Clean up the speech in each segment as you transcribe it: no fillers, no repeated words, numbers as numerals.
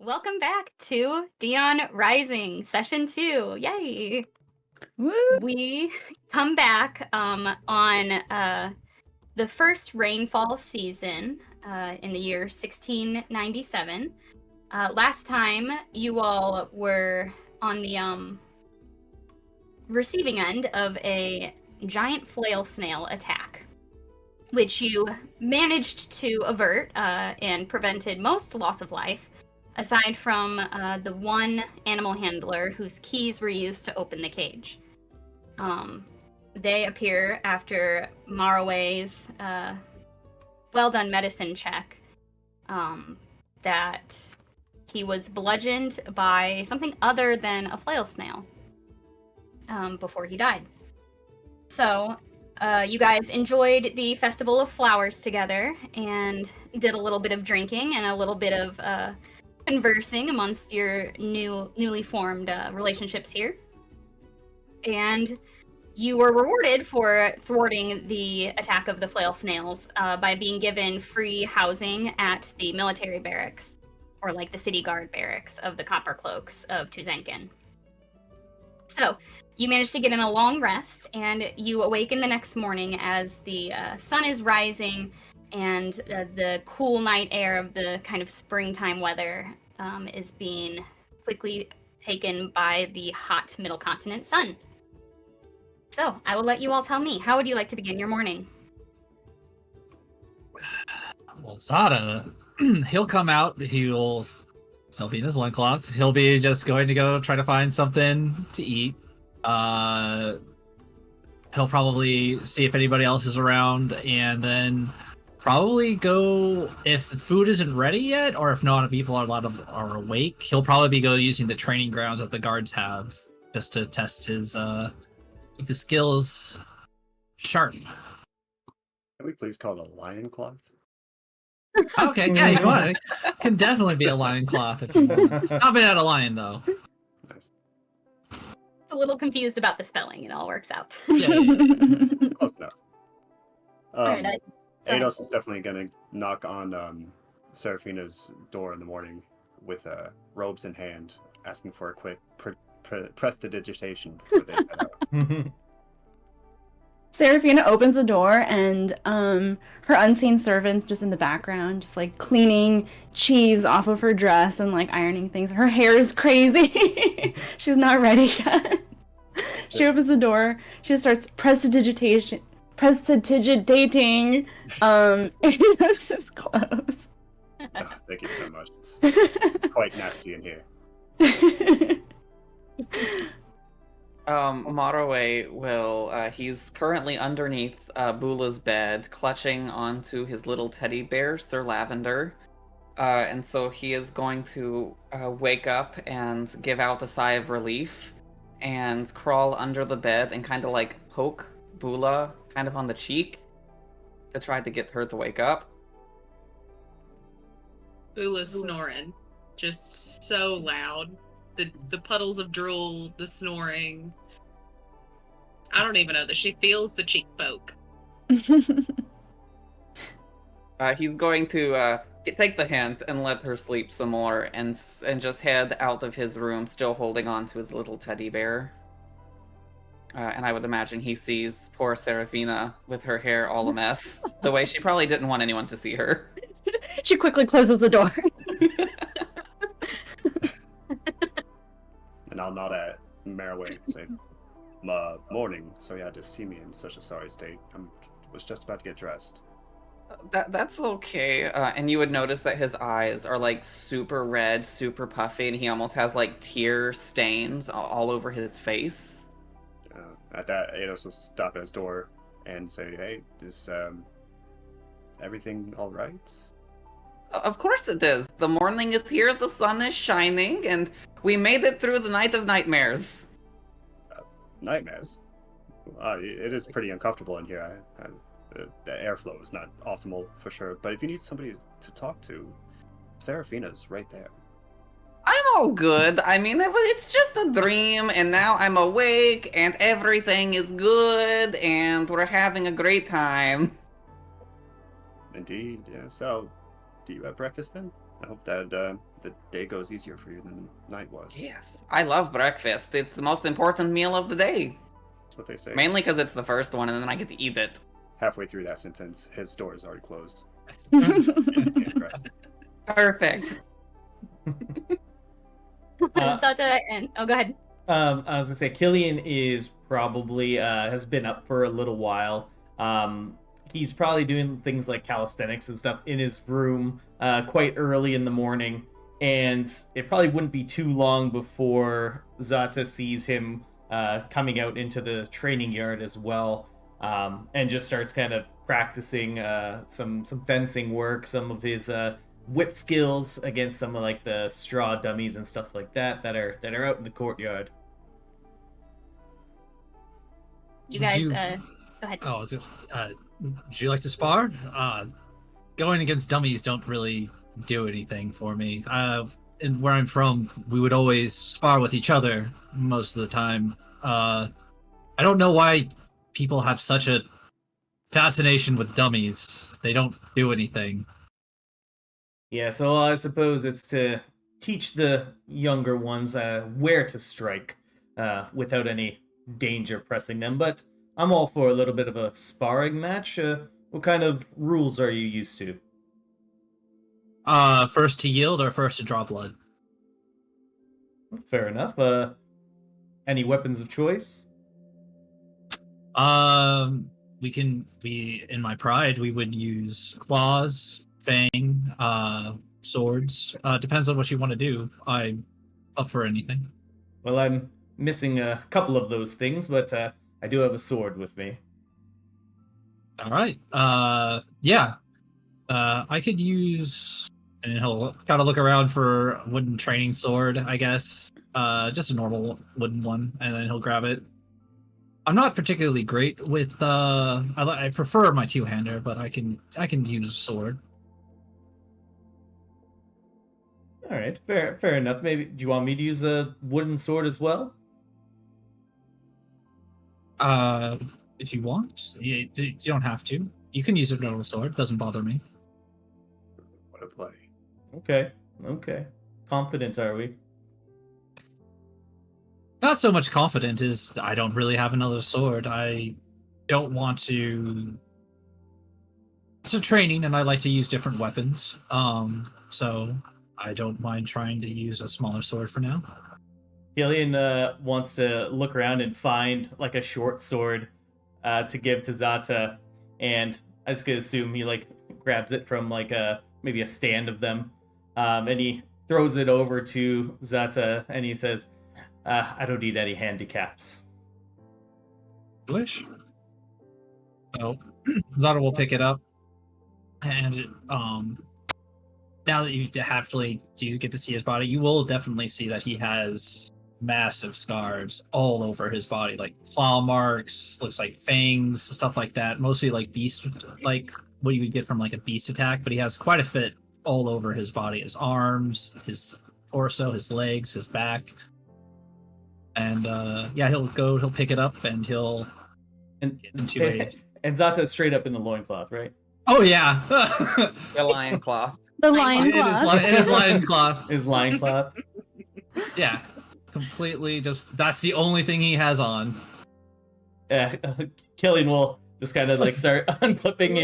Welcome back to Dion Rising, Session 2. Yay! Woo! We come back on the first rainfall season in the year 1697. Last time, you all were on the receiving end of a giant flail snail attack, which you managed to avert and prevented most loss of life, aside from the one animal handler whose keys were used to open the cage. They appear after Marroway's well-done medicine check that he was bludgeoned by something other than a flail snail before he died. So, you guys enjoyed the Festival of Flowers together and did a little bit of drinking and a little bit of conversing amongst your newly formed relationships here. And you were rewarded for thwarting the attack of the flail snails by being given free housing at the military barracks, or like the city guard barracks of the Copper Cloaks of Tuzenkin. So, you managed to get in a long rest, and you awaken the next morning as the sun is rising and the cool night air of the kind of springtime weather is being quickly taken by the hot middle continent sun. So, I will let you all tell me, how would you like to begin your morning? Well, Zata, he'll come out, he'll still be in his loincloth, he'll be just going to go try to find something to eat. He'll probably see if anybody else is around, and then probably go, if the food isn't ready yet, or if not, if people are awake, he'll probably go using the training grounds that the guards have, just to test his skills sharp. Can we please call it a lion cloth? Okay, yeah, you want it. It can definitely be a lion cloth if you want. It's not made out of lion, though. Nice. It's a little confused about the spelling. It all works out. Yeah. Close enough. All right, Ados is definitely going to knock on Seraphina's door in the morning with robes in hand, asking for a quick prestidigitation before they head out. Seraphina opens the door, and her unseen servant's just in the background, just like cleaning cheese off of her dress and like ironing things. Her hair is crazy. She's not ready yet. She opens the door. She starts prestidigitating Ados' clothes. Oh, thank you so much. It's quite nasty in here. Marroway will, he's currently underneath Bula's bed, clutching onto his little teddy bear, Sir Lavender. And so he is going to wake up and give out a sigh of relief and crawl under the bed and kind of like poke Bula kind of on the cheek to try to get her to wake up. Bula's snoring. Just so loud. The puddles of drool, the snoring. I don't even know that she feels the cheek poke. He's going to take the hint and let her sleep some more and just head out of his room, still holding on to his little teddy bear. And I would imagine he sees poor Seraphina with her hair all a mess, the way she probably didn't want anyone to see her. She quickly closes the door. And I'll nod at Marroway and say, morning, so you had to see me in such a sorry state. I was just about to get dressed. That's okay. And you would notice that his eyes are like super red, super puffy, and he almost has like tear stains all over his face. At that, Ados will stop at his door and say, hey, is everything all right? Of course it is. The morning is here, the sun is shining, and we made it through the night of nightmares. Nightmares? It is pretty uncomfortable in here. The airflow is not optimal for sure, but if you need somebody to talk to, Seraphina's right there. I'm all good. I mean, it's just a dream, and now I'm awake, and everything is good, and we're having a great time. Indeed, yeah. So, do you have breakfast then? I hope that the day goes easier for you than the night was. Yes, I love breakfast. It's the most important meal of the day. That's what they say. Mainly because it's the first one, and then I get to eat it. Halfway through that sentence, his door is already closed. Perfect. Zata and go ahead. I was gonna say Kilian is probably has been up for a little while. He's probably doing things like calisthenics and stuff in his room quite early in the morning, and it probably wouldn't be too long before Zata sees him coming out into the training yard as well, and just starts kind of practicing some fencing work, some of his whip skills against some of like the straw dummies and stuff like that are out in the courtyard. You guys, Would go ahead. Oh, would you like to spar? Going against dummies don't really do anything for me. And where I'm from, we would always spar with each other most of the time. I don't know why people have such a fascination with dummies. They don't do anything. Yeah, so I suppose it's to teach the younger ones where to strike without any danger pressing them. But I'm all for a little bit of a sparring match. What kind of rules are you used to? First to yield or first to draw blood? Fair enough. Any weapons of choice? We in my pride, we would use claws, fang, swords. Depends on what you want to do. I'm up for anything. Well, I'm missing a couple of those things, but I do have a sword with me. All right. Yeah. I could use, and he'll kind of look around for a wooden training sword, I guess. Just a normal wooden one, and then he'll grab it. I'm not particularly great with. I prefer my two-hander, but I can use a sword. All right, fair enough. Maybe do you want me to use a wooden sword as well? If you want, you don't have to. You can use a normal sword. Doesn't bother me. What a play. Okay. Confident, are we? Not so much confident as I don't really have another sword. I don't want to. It's a training, and I like to use different weapons. So I don't mind trying to use a smaller sword for now. Kilian wants to look around and find like a short sword to give to Zata, and I just gonna assume he like grabs it from like maybe a stand of them, and he throws it over to Zata, and he says, "I don't need any handicaps." Wish. So Zata will pick it up, and now that you definitely do get to see his body, you will definitely see that he has massive scars all over his body, like claw marks, looks like fangs, stuff like that. Mostly like beast, like what you would get from like a beast attack, but he has quite a fit all over his body, his arms, his torso, his legs, his back. And yeah, he'll pick it up and he'll And get into a... and Zata's straight up in the loincloth, right? Oh yeah. The lion cloth. The lion It is cloth. it is lion cloth. His loincloth. Yeah. Completely just that's the only thing he has on. Killian will just kind of like start unclipping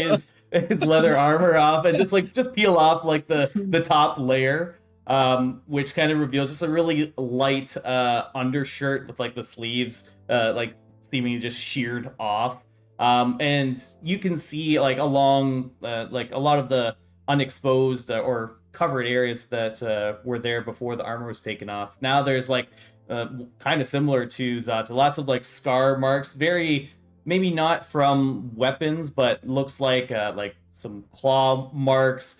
his leather armor off and just peel off like the top layer, which kind of reveals just a really light undershirt with like the sleeves like seemingly just sheared off, and you can see like along like a lot of the unexposed or covered areas that were there before the armor was taken off. Now there's like kind of similar to Zata, lots of like scar marks, very maybe not from weapons, but looks like some claw marks,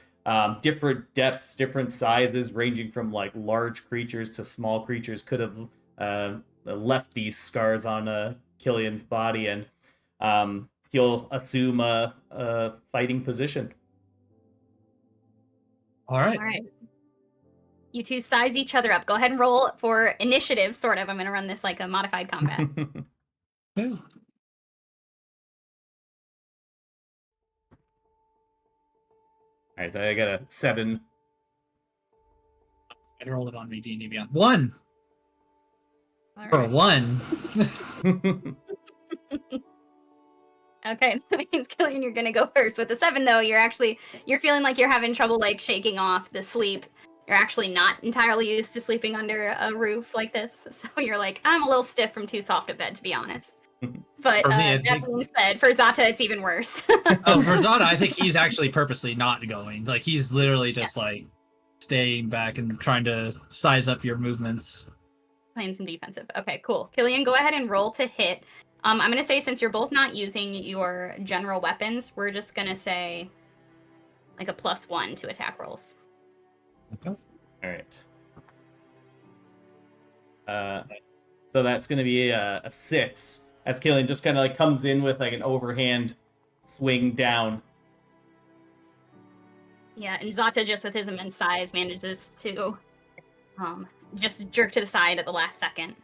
different depths, different sizes, ranging from like large creatures to small creatures could have left these scars on Kilian's body, and he'll assume a fighting position. All right. All right. You two size each other up. Go ahead and roll for initiative, sort of. I'm going to run this like a modified combat. Okay. All right, I got a 7. I rolled it on me, D&D Beyond. 1! All For right. 1. Okay, that means Kilian, you're gonna go first. With the 7, though, you're feeling like you're having trouble like shaking off the sleep. You're actually not entirely used to sleeping under a roof like this, so you're like, I'm a little stiff from too soft a bed, to be honest. But For me, I that think- being said, for Zata, it's even worse. Oh, for Zata, I think he's actually purposely not going. Like, he's literally just, like, staying back and trying to size up your movements. Playing some defensive. Okay, cool. Kilian, go ahead and roll to hit. I'm gonna say since you're both not using your general weapons, we're just gonna say like a +1 to attack rolls. Okay. All right. So that's going to be a 6. As Killian just kind of like comes in with like an overhand swing down. Yeah, and Zata, just with his immense size, manages to just jerk to the side at the last second,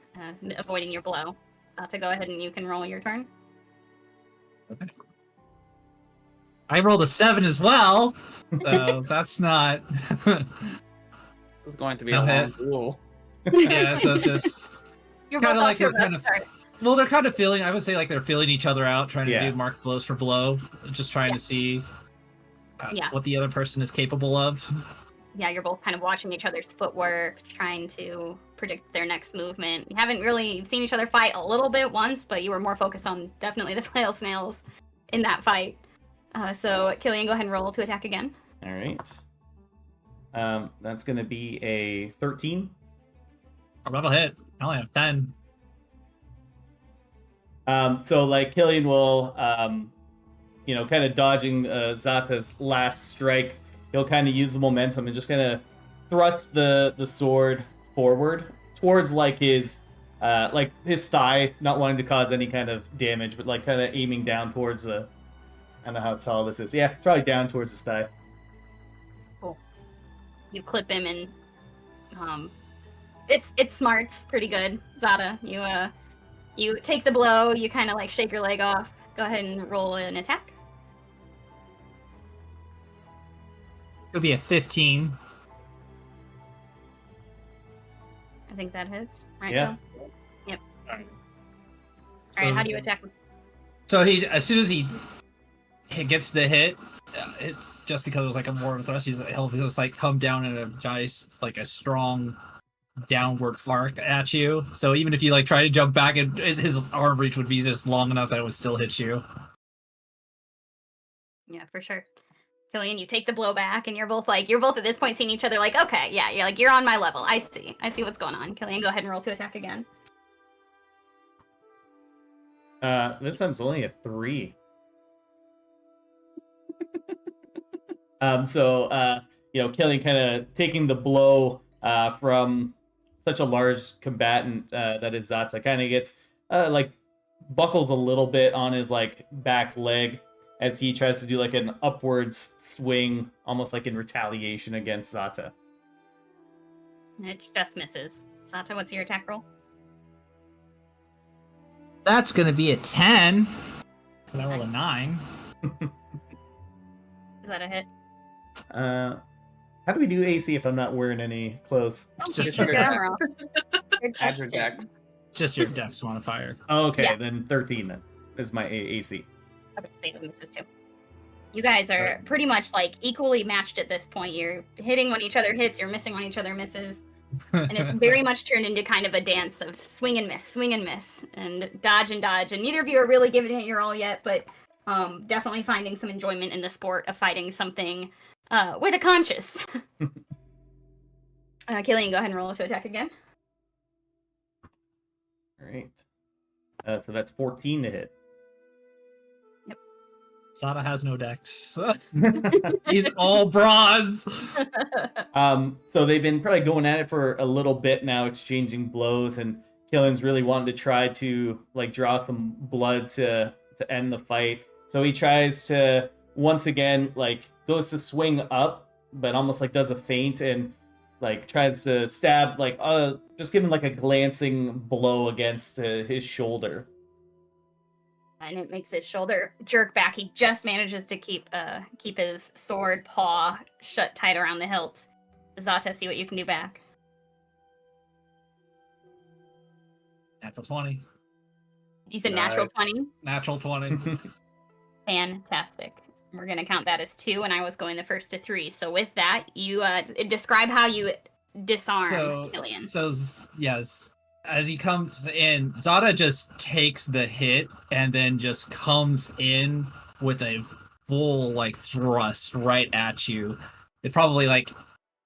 avoiding your blow. Zata, go ahead and you can roll your turn. Okay. I rolled a 7 as well, so that's not... It's going to be No a long hit. duel. Yeah, so it's just... You're kind of both like off your we're kind best of... start. Well, they're kind of feeling... I would say like they're feeling each other out, trying to Yeah. do marked blows for blow, just trying Yeah. to see Yeah. what the other person is capable of. Yeah, you're both kind of watching each other's footwork, trying to predict their next movement. You haven't really seen each other fight a little bit once, but you were more focused on definitely the flail snails in that fight. So, Kilian, go ahead and roll to attack again. All right. That's going to be a 13. Oh, that'll hit. I only have 10. So like Killian will, kind of dodging Zata's last strike. He'll kind of use the momentum and just kind of thrust the sword forward towards like his thigh, not wanting to cause any kind of damage, but like kind of aiming down towards the. I don't know how tall this is. Yeah, probably down towards his thigh. Cool. You clip him, and it's smarts pretty good. Zata, you take the blow. You kind of like shake your leg off. Go ahead and roll an attack. It'll be a 15. I think that hits. Right. Yeah. Bill? Yep. All right. All right. How do you attack him? So he, as soon as he gets the hit, just because it was like a more of a thrust, he'll just like come down in a nice, like a strong downward arc at you. So even if you like try to jump back, his arm reach would be just long enough that it would still hit you. Yeah, for sure. Kilian, you take the blow back, and you're both at this point seeing each other like, okay, yeah, you're on my level. I see what's going on. Kilian, go ahead and roll to attack again. This time's only a 3. Killian kind of taking the blow from such a large combatant that is Zata, kind of gets buckles a little bit on his like back leg as he tries to do like an upwards swing, almost like in retaliation against Zata. It just misses. Zata, what's your attack roll? That's gonna be a 10. And I roll a 9. Is that a hit? How do we do AC if I'm not wearing any clothes? It's Take just your your, armor off. You're Add your dex. just your dex modifier. Oh, okay, Yeah. then 13 then is my AC. Okay, save it misses too. You guys are pretty much like equally matched at this point. You're hitting when each other hits, you're missing when each other misses. And it's very much turned into kind of a dance of swing and miss, and dodge and dodge. And neither of you are really giving it your all yet, but definitely finding some enjoyment in the sport of fighting something with a conscience. Kilian, go ahead and roll to attack again. All right. So that's 14 to hit. Zata has no dex. He's all bronze. So they've been probably going at it for a little bit now, exchanging blows, and Killian's really wanting to try to like draw some blood to end the fight. So he tries to once again like goes to swing up, but almost like does a feint and like tries to stab like just giving like a glancing blow against his shoulder. And it makes his shoulder jerk back. He just manages to keep his sword paw shut tight around the hilt. Zata, see what you can do back. Natural 20. You said natural Nice. 20? Natural 20. Fantastic. We're going to count that as 2, and I was going the first to 3. So with that, you describe how you disarm Kilian. Yes, as he comes in, Zata just takes the hit and then just comes in with a full like thrust right at you. It probably like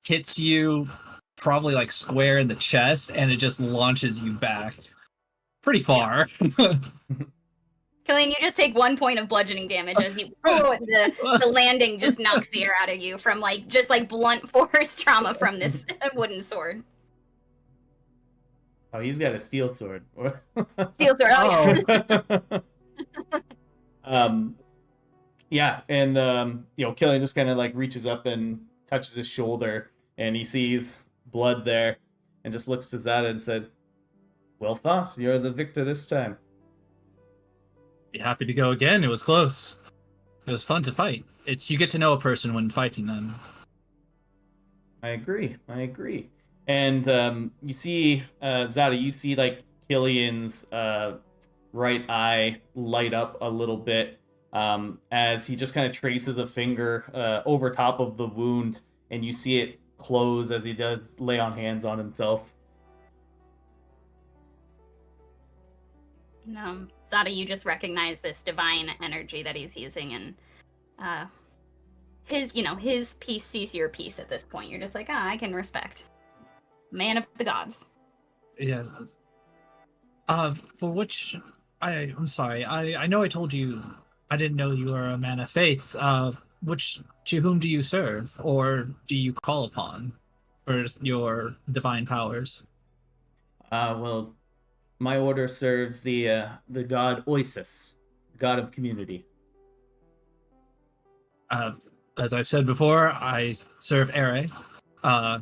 hits you probably like square in the chest, and it just launches you back pretty far. Kilian, you just take 1 point of bludgeoning damage as you the landing just knocks the air out of you from like just like blunt force trauma from this wooden sword. Oh, he's got a steel sword. Steel sword. Oh, yeah. Yeah, and Killian just kind of like reaches up and touches his shoulder, and he sees blood there, and just looks to Zata and said, "Well fought. You're the victor this time." Be happy to go again. It was close. It was fun to fight. You get to know a person when fighting them. I agree. And you see, Zata, you see like Killian's right eye light up a little bit as he just kind of traces a finger over top of the wound, and you see it close as he does lay on hands on himself. Zata, you just recognize this divine energy that he's using, and his piece sees your piece at this point. You're just like, I can respect. Man of the gods. Yeah. For which I'm sorry. I know I told you I didn't know you were a man of faith. To whom do you serve, or do you call upon for your divine powers? Well, my order serves the god Oisis, god of community. As I've said before, I serve Ere. I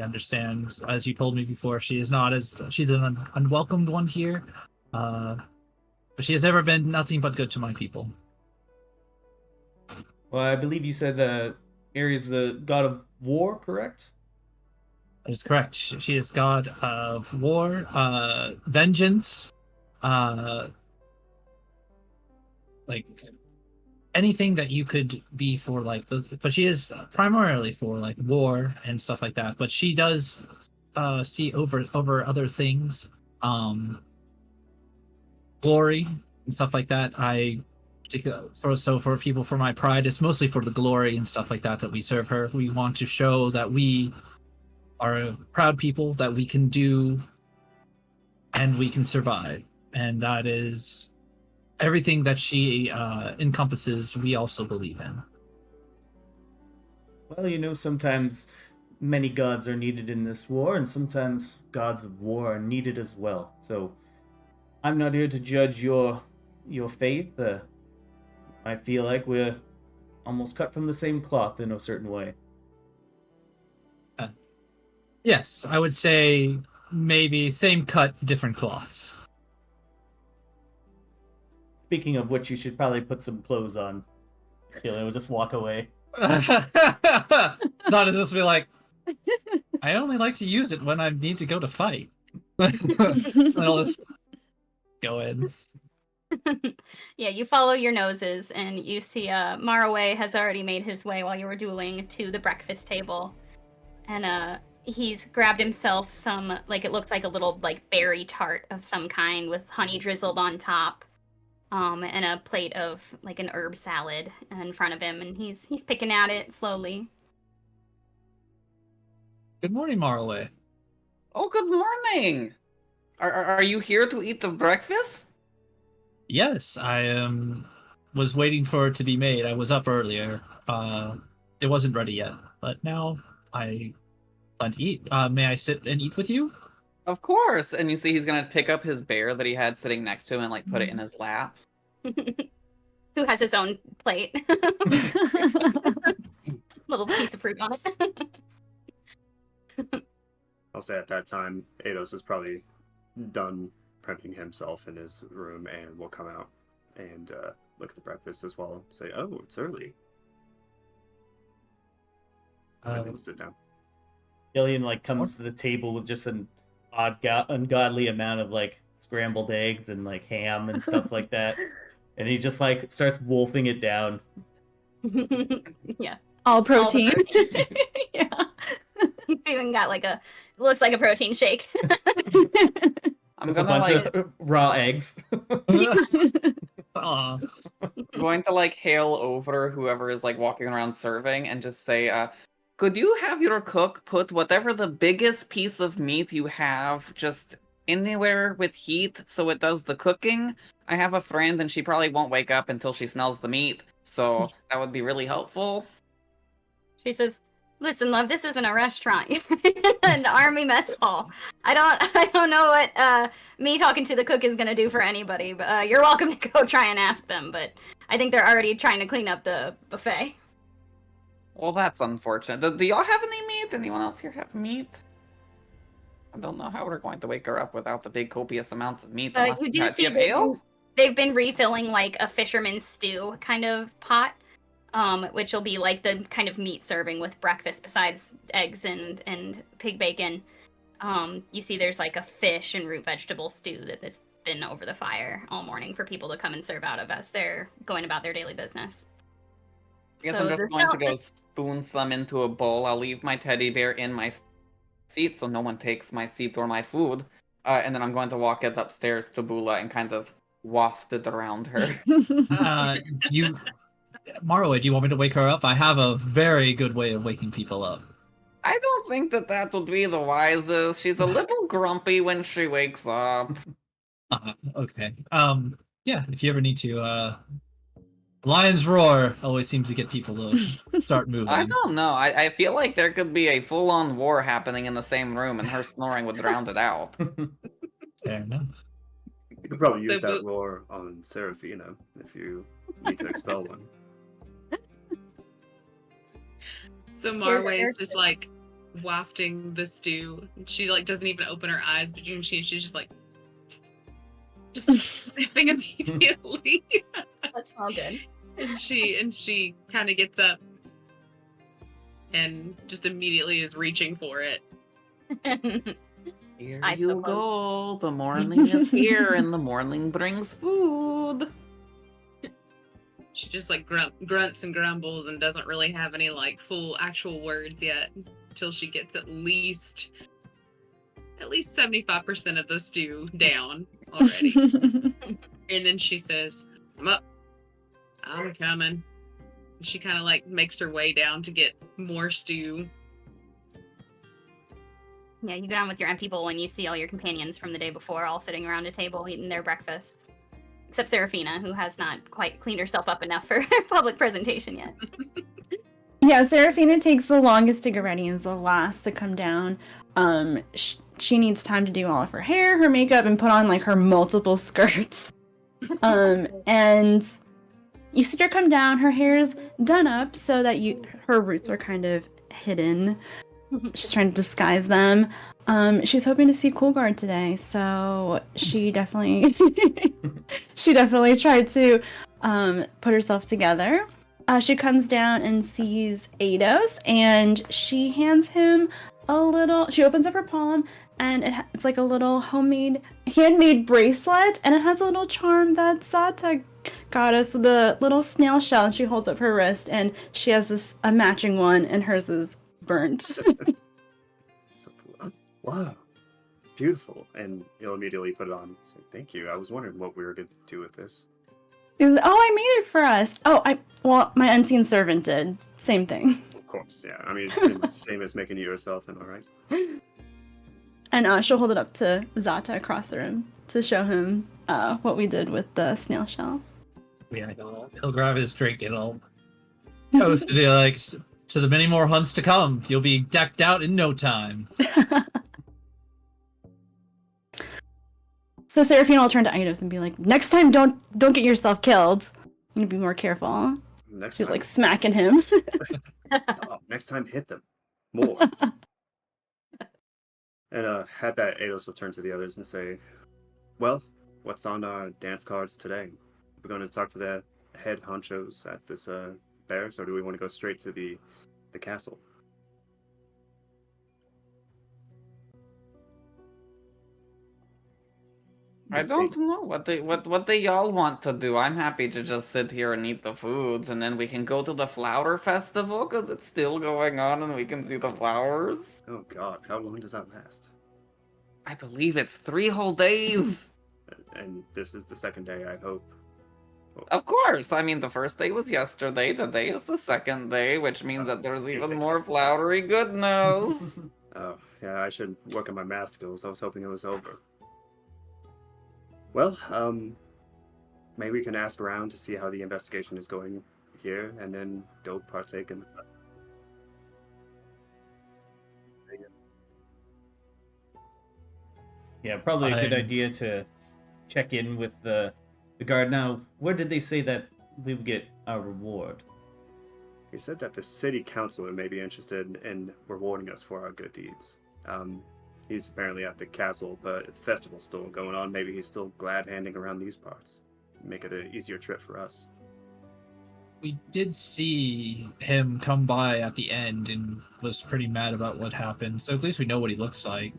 understand, as you told me before, she's an unwelcomed one here, but she has never been nothing but good to my people. Well, I believe you said Ere is the god of war, correct? That is correct. She is god of war, vengeance, like anything that you could be for, like those. But she is primarily for like war and stuff like that. But she does see over other things, glory and stuff like that. For people, for my pride, it's mostly for the glory and stuff like that we serve her. We want to show that we are a proud people, that we can do and we can survive, and that is everything that she encompasses. We also believe in. Well, sometimes many gods are needed in this war, and sometimes gods of war are needed as well. So I'm not here to judge your faith. I feel like we're almost cut from the same cloth in a certain way. Yes, I would say maybe same cut, different cloths. Speaking of which, you should probably put some clothes on. Killian will just walk away. Not to just be like, I only like to use it when I need to go to fight. Then I'll just go in. Yeah, you follow your noses, and you see Marroway has already made his way while you were dueling to the breakfast table. And he's grabbed himself some, like, it looks like a little, like, berry tart of some kind with honey drizzled on top. And a plate of, like, an herb salad in front of him, and he's picking at it slowly. Good morning, Marroway. Oh, good morning! Are you here to eat the breakfast? Yes, I was waiting for it to be made. I was up earlier. It wasn't ready yet, but now I plan to eat. May I sit and eat with you? Of course! And you see he's gonna pick up his bear that he had sitting next to him and, like, put it in his lap. Who has his own plate. Little piece of fruit on it. I'll say at that time, Eidos is probably done prepping himself in his room and will come out and look at the breakfast as well. Say, oh, it's early. And then sit down. Killian comes to the table with just an ungodly amount of like scrambled eggs and like ham and stuff like that. And he just like starts wolfing it down. Yeah. All protein. Yeah. He's even got like looks like a protein shake. I'm Just a gonna bunch like of raw eggs. Aw. going to like hail over whoever is like walking around serving and just say, could you have your cook put whatever the biggest piece of meat you have just anywhere with heat so it does the cooking? I have a friend and she probably won't wake up until she smells the meat, so that would be really helpful. She says, "Listen, love, this isn't a restaurant. You're in an army mess hall. I don't know what me talking to the cook is gonna do for anybody, but you're welcome to go try and ask them. But I think they're already trying to clean up the buffet." Well, that's unfortunate. Do y'all have any meat? Anyone else here have meat? I don't know how we're going to wake her up without the big copious amounts of meat. Unless You we do have- see you have ale? they've been refilling like a fisherman's stew kind of pot, which will be like the kind of meat serving with breakfast besides eggs and pig bacon. You see there's like a fish and root vegetable stew that's been over the fire all morning for people to come and serve out of as they're going about their daily business. I guess So I'm just the going to smell- go spoon some into a bowl. I'll leave my teddy bear in my seat so no one takes my seat or my food. And then I'm going to walk it upstairs to Bula and kind of waft it around her. Marroway, do you want me to wake her up? I have a very good way of waking people up. I don't think that would be the wisest. She's a little grumpy when she wakes up. Okay. Yeah, if you ever need to, Lion's Roar always seems to get people to start moving. I don't know. I feel like there could be a full-on war happening in the same room and her snoring would drown it out. Fair enough. You could probably use So that roar on Serafina if you need to expel one. So Marroway is just like wafting the stew. She like doesn't even open her eyes, but she's just like sniffing immediately. That's all good. and she kind of gets up and just immediately is reaching for it. Here I you suppose. go. The morning is here and the morning brings food. She just like grunts and grumbles and doesn't really have any like full actual words yet until she gets at least 75% of the stew down already. And then she says, "I'm up. I'm coming." And she kind of like makes her way down to get more stew. Yeah, you go down with your empty bowl and you see all your companions from the day before all sitting around a table eating their breakfasts. Except Serafina, who has not quite cleaned herself up enough for public presentation yet. Yeah, Serafina takes the longest to get ready and is the last to come down. She needs time to do all of her hair, her makeup, and put on like her multiple skirts. And you see her come down. Her hair's done up so that her roots are kind of hidden. She's trying to disguise them. She's hoping to see Coolguard today, so she definitely tried to put herself together. She comes down and sees Eidos, and she hands him she opens up her palm, and it's like a little handmade bracelet, and it has a little charm that Zata got us with a little snail shell, and she holds up her wrist, and she has a matching one, and hers is burnt. Wow, beautiful. And he'll immediately put it on. Say, "Thank you. I was wondering what we were going to do with this." He's like, "Oh, I made it for us." Well, my unseen servant did. Same thing. Of course, yeah. I mean, it's pretty much the same as making it yourself, am I right? And she'll hold it up to Zata across the room to show him what we did with the snail shell. Yeah, he'll grab his drink and he'll toast it like, to the many more hunts to come. You'll be decked out in no time. So Serafina will turn to Eidos and be like, "Next time, don't get yourself killed. You need to be more careful." Next She's time, like smacking him. stop. Next time, hit them more. And at that, Eidos will turn to the others and say, "Well, what's on our dance cards today? We're going to talk to the head honchos at this barracks, or do we want to go straight to the castle?" I don't know what they y'all want to do. I'm happy to just sit here and eat the foods, and then we can go to the flower festival because it's still going on, and we can see the flowers. Oh God, how long does that last? I believe it's 3 whole days. And this is the second day, I hope. Of course. I mean, the first day was yesterday. Today is the second day, which means that there's even more flowery goodness. Oh, yeah, I should work on my math skills. I was hoping it was over. Well, maybe we can ask around to see how the investigation is going here, and then go partake in the... Yeah, probably a good idea to check in with the guard. Now, where did they say that we would get our reward? He said that the city councilor may be interested in rewarding us for our good deeds. He's apparently at the castle, but the festival's still going on. Maybe he's still glad handing around these parts. Make it an easier trip for us. We did see him come by at the end and was pretty mad about what happened, so at least we know what he looks like.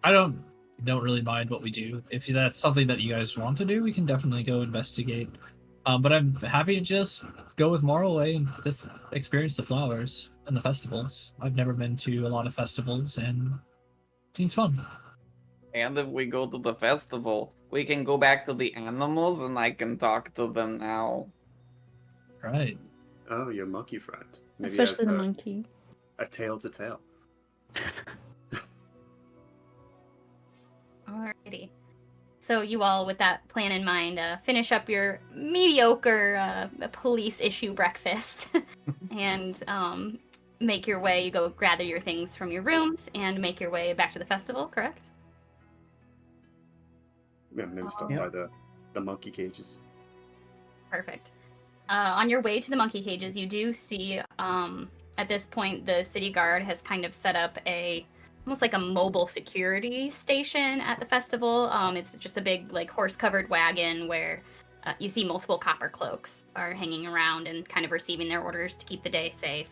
I don't really mind what we do. If that's something that you guys want to do, we can definitely go investigate. But I'm happy to just go with Marroway and just experience the flowers and the festivals. I've never been to a lot of festivals, and it seems fun. And if we go to the festival, we can go back to the animals and I can talk to them now. Right. Oh, your monkey friend. Maybe Especially the has monkey. a tale to tell. Alrighty. So you all, with that plan in mind, finish up your mediocre police issue breakfast and make your way. You go gather your things from your rooms and make your way back to the festival, correct? Yeah, maybe stop by the monkey cages. Perfect. On your way to the monkey cages, you do see, at this point, the city guard has kind of set up almost like a mobile security station at the festival. It's just a big, like, horse-covered wagon where you see multiple copper cloaks are hanging around and kind of receiving their orders to keep the day safe.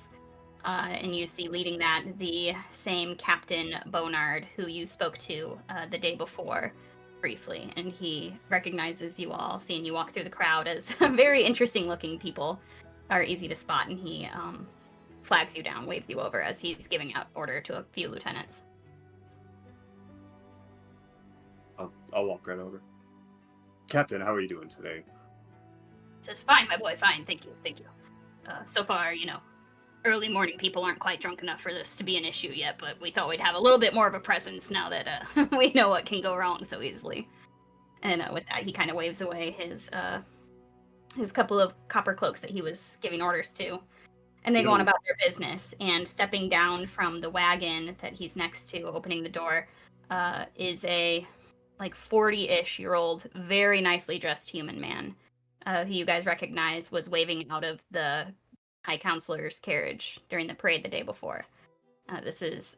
And you see leading that the same Captain Bonard who you spoke to the day before briefly, and he recognizes you all, seeing you walk through the crowd as very interesting-looking people are easy to spot, and he flags you down, waves you over as he's giving out order to a few lieutenants. I'll walk right over. Captain, how are you doing today? Says, fine, my boy, fine, thank you. So far, early morning people aren't quite drunk enough for this to be an issue yet, but we thought we'd have a little bit more of a presence now that we know what can go wrong so easily. And with that, he kind of waves away his couple of copper cloaks that he was giving orders to. And they go on about their business, and stepping down from the wagon that he's next to, opening the door, is a 40-ish-year-old, very nicely dressed human man, who you guys recognize was waving out of the High Counselor's carriage during the parade the day before. This is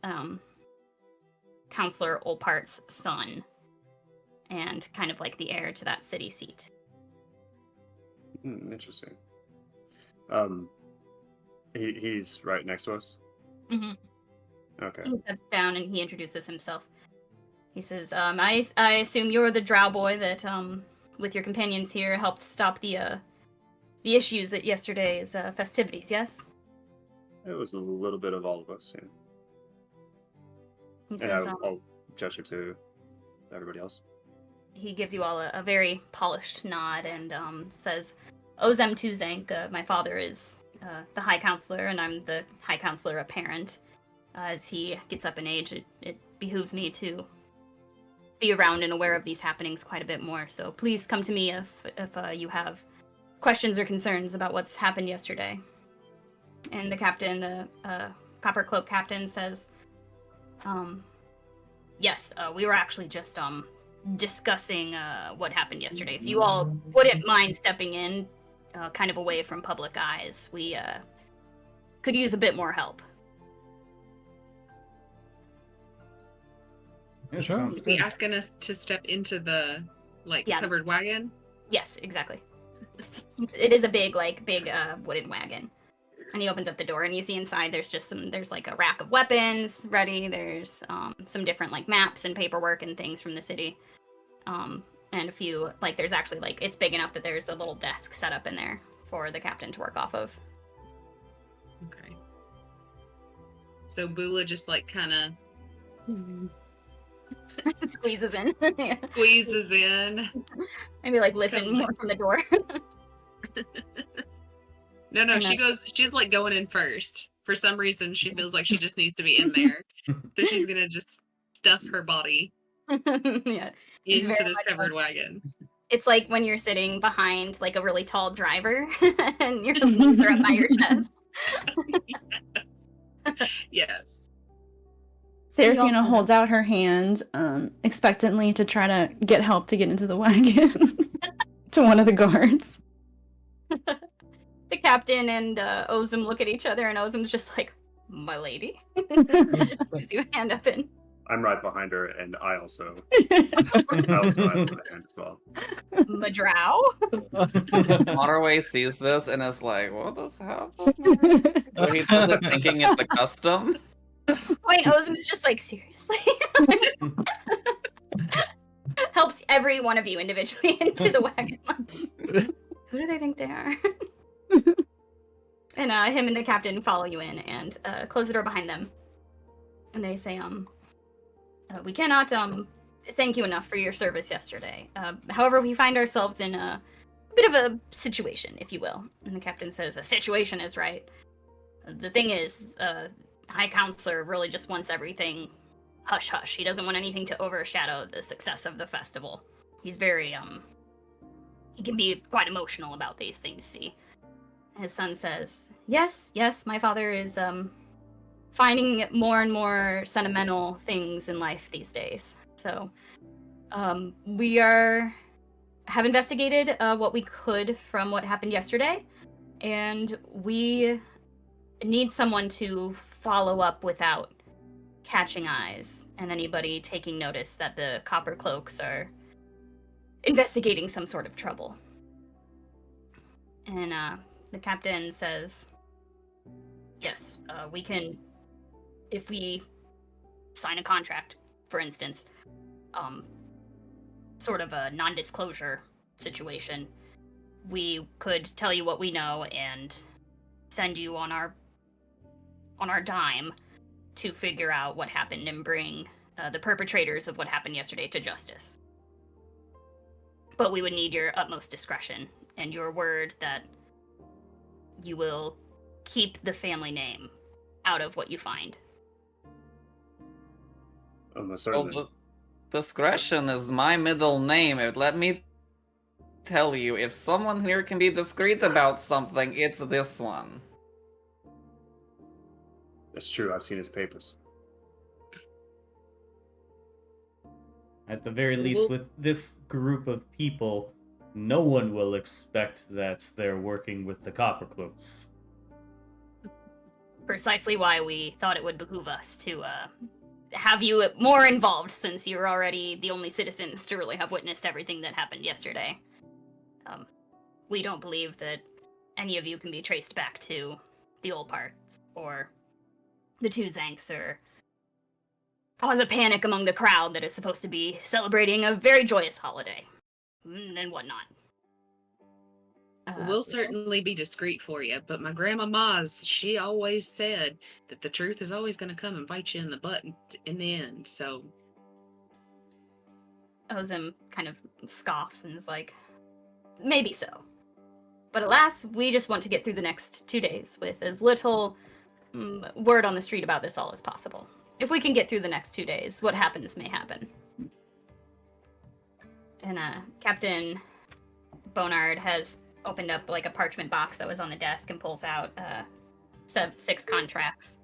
Counselor Olpart's son, and kind of like the heir to that city seat. Interesting. He's right next to us? Mm-hmm. Okay. He steps down and he introduces himself. He says, I assume you're the drow boy that, with your companions here, helped stop the issues at yesterday's festivities, yes? It was a little bit of all of us, yeah. He And says, I'll gesture to everybody else. he gives you all a very polished nod and says, Ozem Tuzank, my father is the High Counselor, and I'm the High Counselor apparent. As he gets up in age, it behooves me to be around and aware of these happenings quite a bit more. So please come to me if you have questions or concerns about what's happened yesterday. And the captain, the Copper Cloak captain, says, yes, we were actually just discussing what happened yesterday. If you all wouldn't mind stepping in, kind of away from public eyes, we could use a bit more help. Yeah, Sure. sounds Is he good. asking us to step into the Yeah. covered wagon? Yes, exactly. It is a big wooden wagon. And he opens up the door, and you see inside there's like a rack of weapons ready. There's some different like maps and paperwork and things from the city. And a few, like there's actually like, it's big enough that there's a little desk set up in there for the captain to work off of. Okay. So Bula just like kind of Squeezes in. Yeah. squeezes in. Maybe like listen Come more from the door. No, And, she's like going in first. For some reason, she feels like she just needs to be in there. So she's gonna just stuff her body Yeah. It's into very this much covered wagon. It's like when you're sitting behind like a really tall driver and your knees are up by your chest. Yes. Seraphina holds out her hand expectantly to try to get help to get into the wagon to one of the guards. The captain and Ozum look at each other, and Ozum's just like, "My lady." Gives you a hand up in. I'm right behind her, and I also ask for the hand as well. Madrow. Marroway sees this and is like, what is happening? So he does it thinking it's a custom. Wait, Ozum is just like, seriously? Helps every one of you individually into the wagon. Who do they think they are? And him and the captain follow you in and close the door behind them. And they say, we cannot thank you enough for your service yesterday. However, we find ourselves in a bit of a situation, if you will. And the captain says, a situation is right. The thing is, High Counselor really just wants everything hush-hush. He doesn't want anything to overshadow the success of the festival. He's very, he can be quite emotional about these things, see? His son says, yes, my father is, finding more and more sentimental things in life these days. So, we have investigated what we could from what happened yesterday, and we need someone to follow up without catching eyes and anybody taking notice that the Copper Cloaks are investigating some sort of trouble. And the captain says, yes, we can, if we sign a contract, for instance, sort of a non-disclosure situation, we could tell you what we know and send you on our dime to figure out what happened and bring the perpetrators of what happened yesterday to justice. But we would need your utmost discretion and your word that you will keep the family name out of what you find. Almost Well, certainly. discretion is my middle name. Let me tell you, if someone here can be discreet about something, it's this one. It's true. I've seen his papers. At the very least, with this group of people, no one will expect that they're working with the Coppercloaks. Precisely why we thought it would behoove us to have you more involved, since you're already the only citizens to really have witnessed everything that happened yesterday. We don't believe that any of you can be traced back to the old parts, or the two Zanks, or cause a panic among the crowd that is supposed to be celebrating a very joyous holiday, and whatnot. We'll certainly be discreet for you, but my grandma Maz, she always said that the truth is always going to come and bite you in the butt in the end, so... Ozum kind of scoffs and is like, maybe so. But alas, we just want to get through the next 2 days with as little word on the street about this all as possible. If we can get through the next 2 days, what happens may happen. And Captain Bonard has opened up like a parchment box that was on the desk and pulls out 6 contracts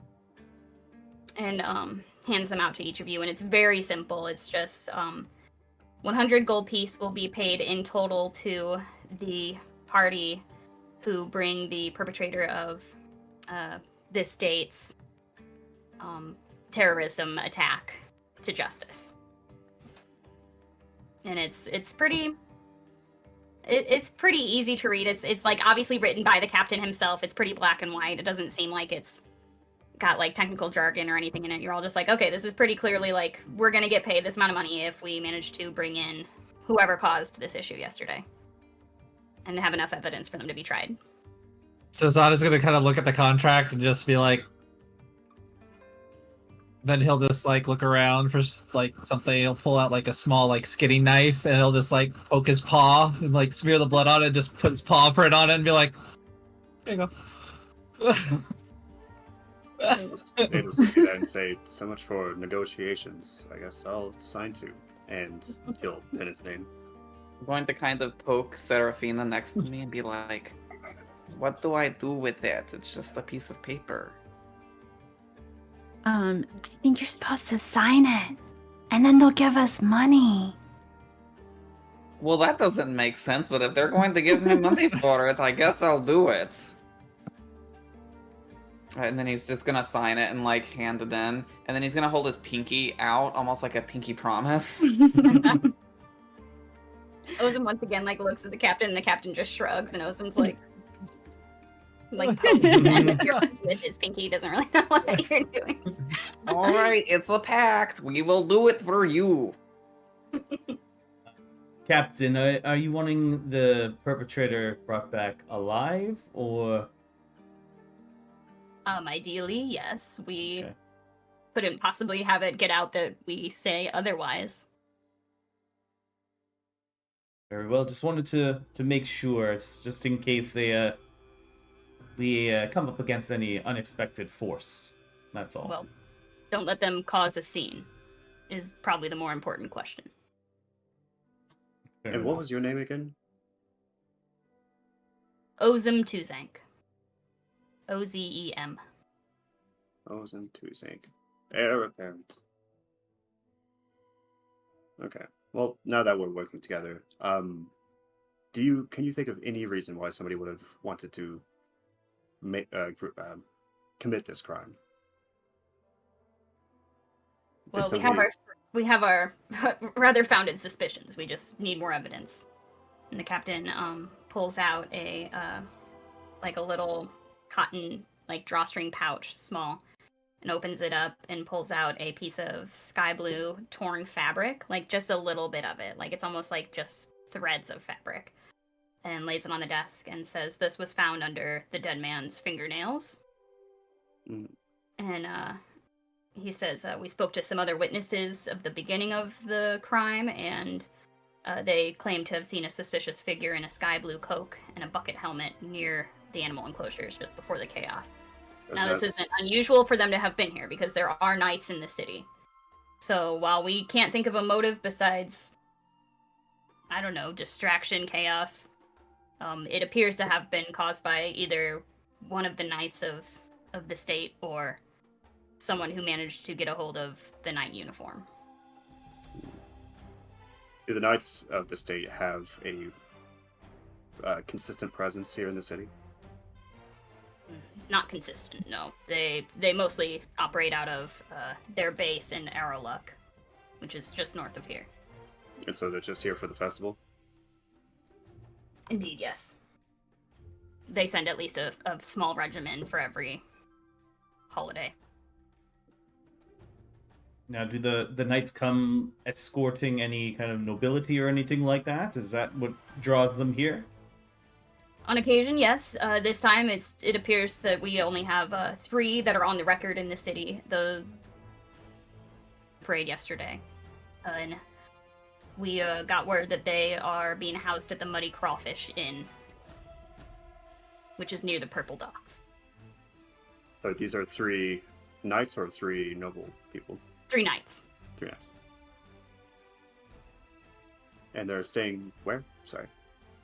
and hands them out to each of you. And it's very simple. It's just 100 gold piece will be paid in total to the party who bring the perpetrator of this date's terrorism attack to justice. And it's pretty it's pretty easy to read. It's like obviously written by the captain himself. It's pretty black and white. It doesn't seem like it's got like technical jargon or anything in it. You're all just like, okay, this is pretty clearly like we're gonna get paid this amount of money if we manage to bring in whoever caused this issue yesterday, and have enough evidence for them to be tried. So Zada's gonna kind of look at the contract and just be like, then he'll just like look around for like something. He'll pull out like a small like skinning knife and he'll just like poke his paw and like smear the blood on it and just put his paw print on it and be like, there you go. They just see that and say, so much for negotiations. I guess I'll sign to. And he'll pin his name. I'm going to kind of poke Seraphina next to me and be like, what do I do with it? It's just a piece of paper. I think you're supposed to sign it, and then they'll give us money. Well, that doesn't make sense, but if they're going to give me money for it, I guess I'll do it. And then he's just gonna sign it and like hand it in, and then he's gonna hold his pinky out, almost like a pinky promise. Ozem once again like looks at the captain, and the captain just shrugs, and Ozem's like with his pinky. He doesn't really know what you're doing. All right, it's a pact. We will do it for you. Captain, are you wanting the perpetrator brought back alive, or? Ideally, yes. We Okay. couldn't possibly have it get out that we say otherwise. Very well. Just wanted to make sure, just in case we come up against any unexpected force. That's all. Well, don't let them cause a scene, is probably the more important question. Fair And what enough. was your name again? Ozem Tuzank. Ozem. Ozem Tuzank. Heir apparent. Okay. Well, now that we're working together, can you think of any reason why somebody would have wanted to commit this crime? Did Well, somebody- we have our rather founded suspicions. We just need more evidence. And the captain pulls out a like a little cotton like drawstring pouch, small, and opens it up and pulls out a piece of sky blue torn fabric, like just a little bit of it, like it's almost like just threads of fabric, and lays it on the desk and says, "This was found under the dead man's fingernails." Mm. And he says, "We spoke to some other witnesses of the beginning of the crime, and they claim to have seen a suspicious figure in a sky blue cloak and a bucket helmet near the animal enclosures just before the chaos." Now, this isn't unusual for them to have been here because there are knights in the city. So while we can't think of a motive besides, I don't know, distraction, chaos, it appears to have been caused by either one of the knights of the state or someone who managed to get a hold of the knight uniform. Do the Knights of the State have a consistent presence here in the city? Not consistent, no. They mostly operate out of their base in Arrowluck, which is just north of here. And so they're just here for the festival? Indeed, yes. They send at least a small regiment for every holiday. Now, do the knights come escorting any kind of nobility or anything like that? Is that what draws them here? On occasion, yes. This time, it appears that we only have 3 that are on the record in the city. The parade yesterday, and we got word that they are being housed at the Muddy Crawfish Inn, which is near the Purple Docks. So these are 3 knights or 3 noble people? 3 nights. 3 knights. And they're staying where? Sorry.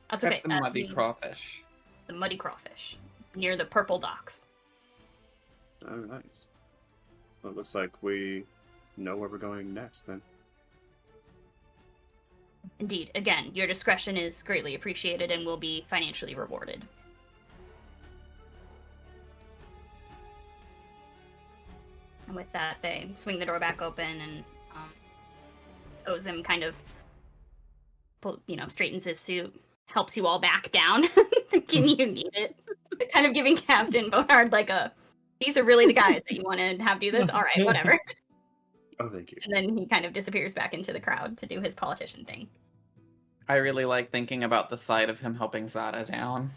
That's At okay. the Muddy Crawfish. The Muddy Crawfish, near the Purple Docks. Oh, nice. Well, it looks like we know where we're going next, then. Indeed. Again, your discretion is greatly appreciated and will be financially rewarded. And with that, they swing the door back open, and Ozem kind of straightens his suit, helps you all back down. Can you need it? Kind of giving Captain Bonard like these are really the guys that you want to have do this? All right, whatever. Oh, thank you. And then he kind of disappears back into the crowd to do his politician thing. I really like thinking about the side of him helping Zata down.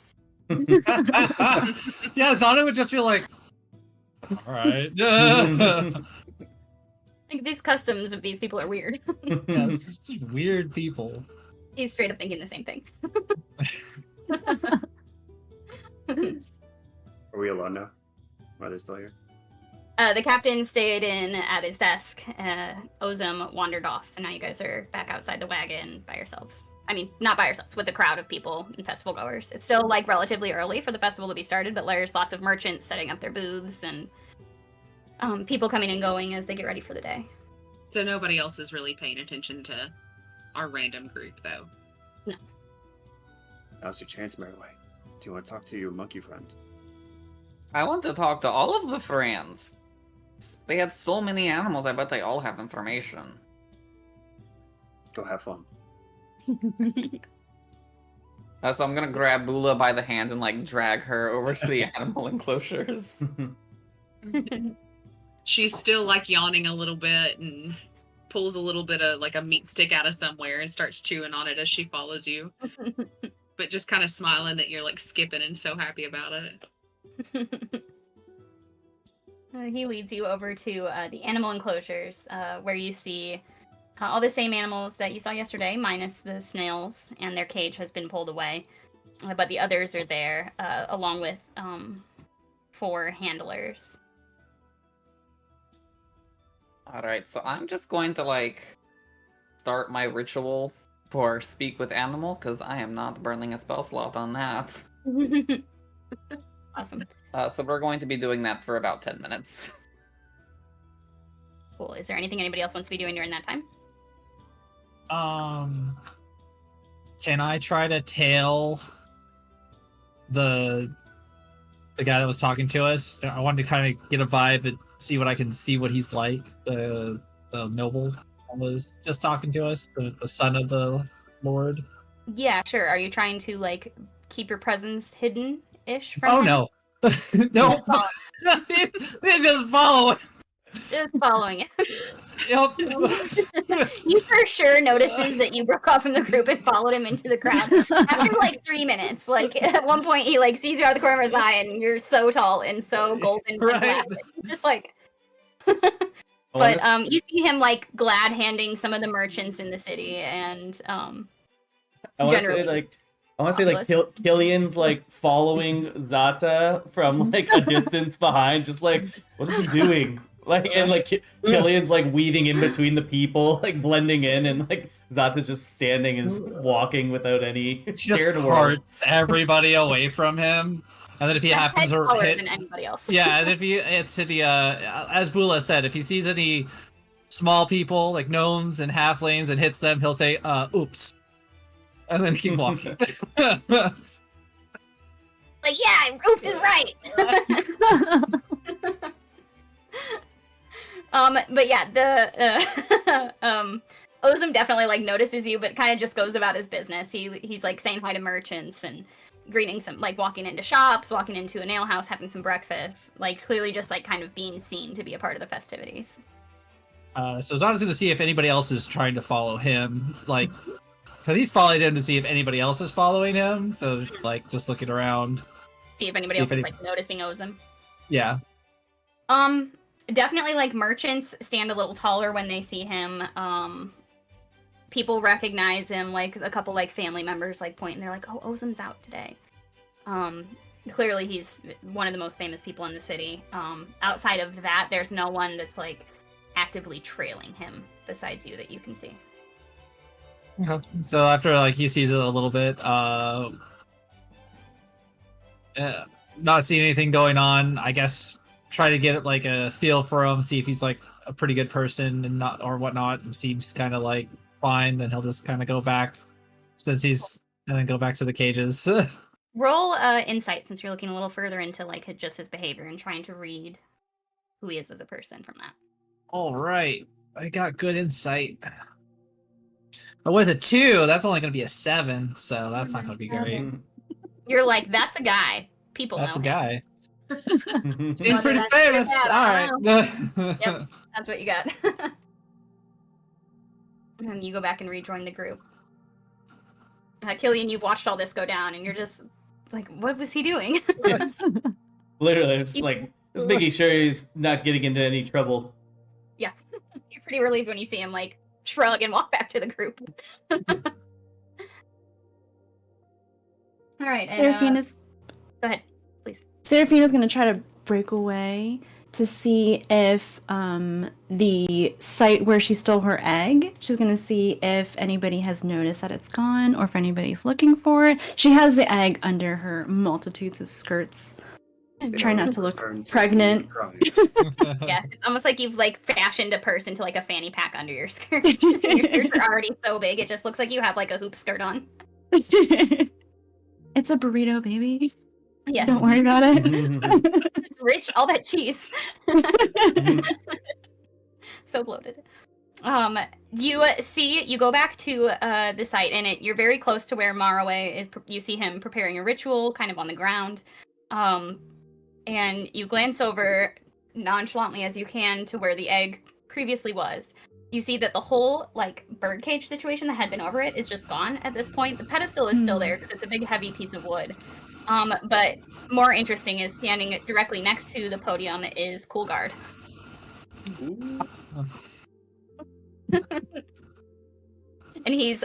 Yeah, Zata would just feel like, all right. Like, these customs of these people are weird. Yeah, it's just weird people. He's straight up thinking the same thing. Are we alone now? Are they still here? The captain stayed in at his desk. Ozum wandered off, so now you guys are back outside the wagon by yourselves. I mean, not by yourselves, with a crowd of people and festival goers. It's still, like, relatively early for the festival to be started, but there's lots of merchants setting up their booths and people coming and going as they get ready for the day. So nobody else is really paying attention to our random group, though. No. Now's your chance, Marroway. Do you want to talk to your monkey friend? I want to talk to all of the friends. They had so many animals, I bet they all have information. Go have fun. So I'm gonna grab Bula by the hand and like drag her over to the animal enclosures. She's still like yawning a little bit and pulls a little bit of like a meat stick out of somewhere and starts chewing on it as she follows you. But just kind of smiling that you're like skipping and so happy about it. He leads you over to the animal enclosures, where you see all the same animals that you saw yesterday, minus the snails, and their cage has been pulled away. But the others are there, along with 4 handlers. Alright, so I'm just going to like start my ritual for speak with animal, because I am not burning a spell slot on that. Awesome. So we're going to be doing that for about 10 minutes. Cool. Is there anything anybody else wants to be doing during that time? Can I try to tail the guy that was talking to us? I wanted to kind of get a vibe and see what I can see what he's like. The noble that was just talking to us, the son of the lord. Yeah, sure. Are you trying to like keep your presence hidden-ish from Oh him? no. No. They just follow it. Just following it. Yep. He for sure notices that you broke off from the group and followed him into the crowd. After like 3 minutes, like at one point he like sees you out of the corner of his eye and you're so tall and so golden and Right. black. Just like but you see him like glad handing some of the merchants in the city and I want to say generally like Kilian's like following Zata from like a distance behind, just like, what is he doing? Like, and like Kilian's like weaving in between the people, like blending in, and like Zata's just standing and just walking without any Just care to parts everybody away from him. And then if he happens to taller hit than anybody else. yeah, and if he as Bula said, if he sees any small people like gnomes and halflings and hits them, he'll say, oops. And then keep walking. Like, yeah, oops is right. But yeah, the Ozum definitely like notices you, but kind of just goes about his business. He's like saying hi to merchants and greeting some, like walking into shops, walking into a nail house, having some breakfast, like clearly just like kind of being seen to be a part of the festivities. So Zata's going to see if anybody else is trying to follow him, like. So he's following him to see if anybody else is following him. So, like, just looking around. See if anybody else is, like, noticing Ozum. Yeah. Definitely, like, merchants stand a little taller when they see him. People recognize him, like, a couple, like, family members, like, point, and they're like, oh, Ozum's out today. Clearly he's one of the most famous people in the city. Outside of that, there's no one that's, like, actively trailing him besides you that you can see. Okay. So after like he sees it a little bit, not seeing anything going on, I guess try to get like a feel for him, see if he's like a pretty good person and not or whatnot, and seems kind of like fine. Then he'll just kind of go back, since he's and then go back to the cages. Roll insight since you're looking a little further into like just his behavior and trying to read who he is as a person from that. All right, I got good insight. But with a 2, that's only going to be a 7, so that's not going to be great. You're like, that's a guy. People That's know a him. guy. Seems Whether pretty that's good or famous. bad, All I don't right. Yep, that's what you got. And you go back and rejoin the group. Kilian, you've watched all this go down, and you're just like, what was he doing? Literally, I'm just like, just making sure he's not getting into any trouble. Yeah. You're pretty relieved when you see him, like, shrug and walk back to the group. All right, and Seraphina's go ahead, please. Seraphina's gonna try to break away to see if the site where she stole her egg, she's gonna see if anybody has noticed that it's gone or if anybody's looking for it. She has the egg under her multitudes of skirts. Try not to look pregnant. Yeah, it's almost like you've like fashioned a purse into like a fanny pack under your skirts. Your skirts are already so big, it just looks like you have like a hoop skirt on. It's a burrito, baby. Yes. Don't worry about it. It's rich, all that cheese. So bloated. You go back to the site, and you're very close to where Marroway is. You see him preparing a ritual, kind of on the ground. And you glance over nonchalantly as you can to where the egg previously was. You see that the whole like birdcage situation that had been over it is just gone at this point. The pedestal is still there because it's a big heavy piece of wood. But more interesting is standing directly next to the podium is Coolguard. And he's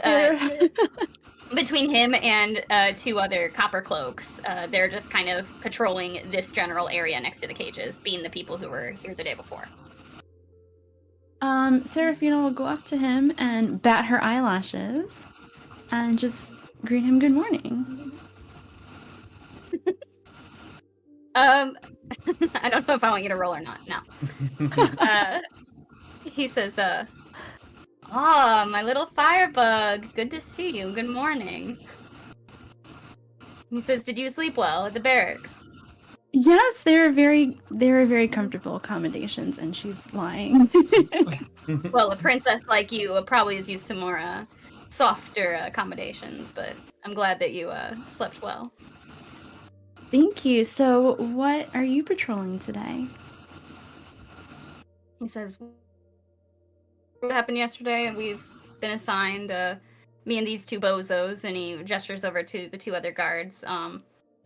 between him and 2 other copper cloaks. They're just kind of patrolling this general area next to the cages, being the people who were here the day before. Seraphina will go up to him and bat her eyelashes and just greet him good morning. I don't know if I want you to roll or not. No. He says, my little firebug. Good to see you. Good morning. He says, did you sleep well at the barracks? Yes, they were very comfortable accommodations, and she's lying. Well, a princess like you probably is used to more softer accommodations, but I'm glad that you slept well. Thank you. So, what are you patrolling today? He says, what happened yesterday? We've been assigned, me and these 2 bozos, and he gestures over to the 2 other guards,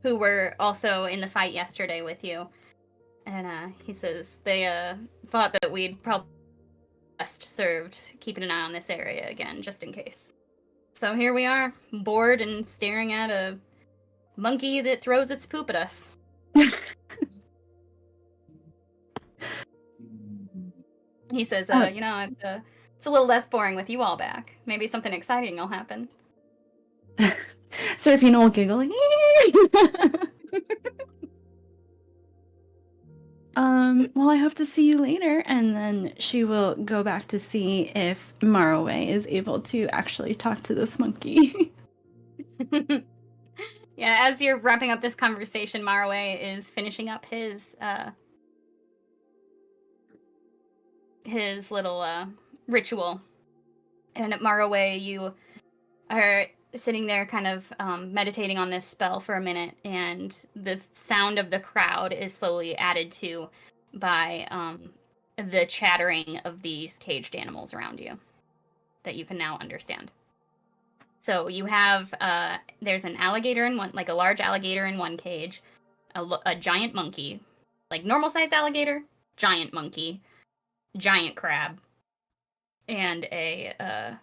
who were also in the fight yesterday with you. And he says they thought that we'd probably best served keeping an eye on this area again, just in case. So here we are, bored and staring at a monkey that throws its poop at us. He says, it's a little less boring with you all back. Maybe something exciting will happen. Seraphina will giggle. Well, I hope to see you later, and then she will go back to see if Marroway is able to actually talk to this monkey. Yeah, as you're wrapping up this conversation, Marroway is finishing up his little ritual. And at Marroway, you are sitting there kind of meditating on this spell for a minute, and the sound of the crowd is slowly added to by the chattering of these caged animals around you that you can now understand. So you have, there's an alligator in one, like a large alligator in one cage, a giant monkey, like normal-sized alligator, giant monkey, giant crab, and a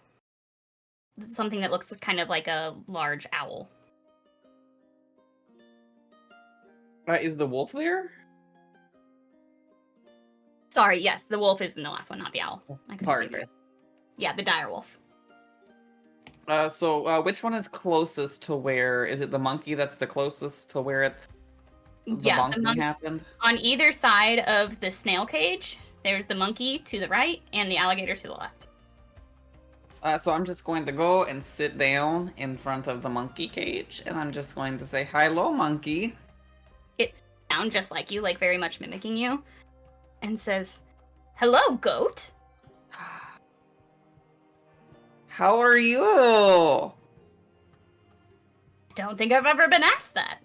something that looks kind of like a large owl. Is the wolf there? Sorry, yes, the wolf is in the last one, not the owl. I couldn't Pardon see me. through. Yeah, the dire wolf. So which one is closest to where? Is it the monkey that's the closest to where the monkey happened? On either side of the snail cage, there's the monkey to the right and the alligator to the left. So I'm just going to go and sit down in front of the monkey cage, and I'm just going to say, "Hello, monkey." It sounds just like you, like very much mimicking you, and says, "Hello, goat." How are you? Don't think I've ever been asked that.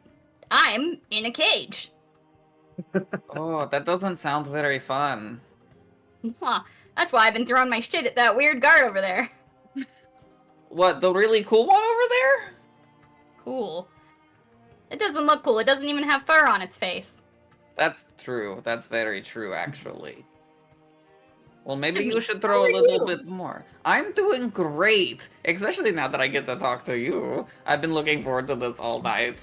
I'm in a cage. Oh, that doesn't sound very fun. Huh. That's why I've been throwing my shit at that weird guard over there. What, the really cool one over there? Cool. It doesn't look cool. It doesn't even have fur on its face. That's true. That's very true, actually. Well, maybe Jimmy, you should how throw a are little you? bit more. I'm doing great, especially now that I get to talk to you. I've been looking forward to this all night.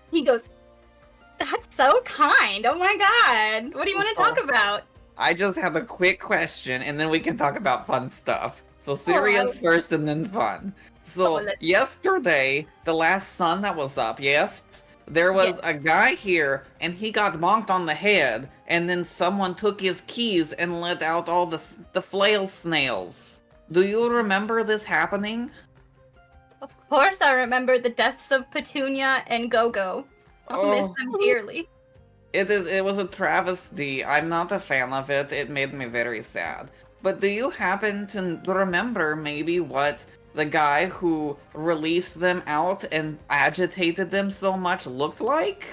He goes, that's so kind. Oh my god. What do you want to talk about? I just have a quick question, and then we can talk about fun stuff. So serious first, and then fun. So yesterday, the last sun that was up, yes? There was a guy here, and he got bonked on the head, and then someone took his keys and let out all the flail snails. Do you remember this happening? Of course I remember the deaths of Petunia and Go-Go. I'll miss them dearly. It was a travesty. I'm not a fan of it. It made me very sad. But do you happen to remember maybe what the guy who released them out and agitated them so much looked like?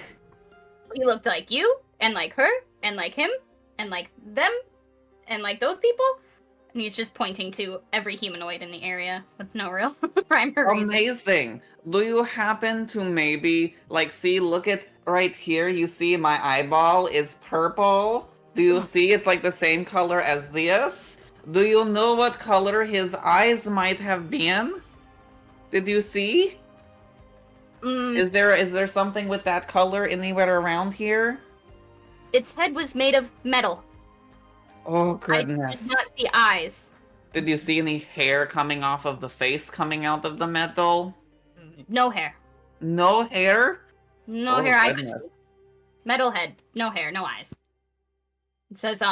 He looked like you, and like her, and like him, and like them, and like those people. And he's just pointing to every humanoid in the area with no real rhyme or reason. Amazing. Do you happen to maybe, like, see, look at right here, you see my eyeball is purple? Do you see it's like the same color as this? Do you know what color his eyes might have been? Did you see? Is there something with that color anywhere around here? Its head was made of metal. Oh, goodness. I did not see eyes. Did you see any hair coming off of the face coming out of the metal? No hair. No hair? No hair. I could see. Metal head. No hair. No eyes. It says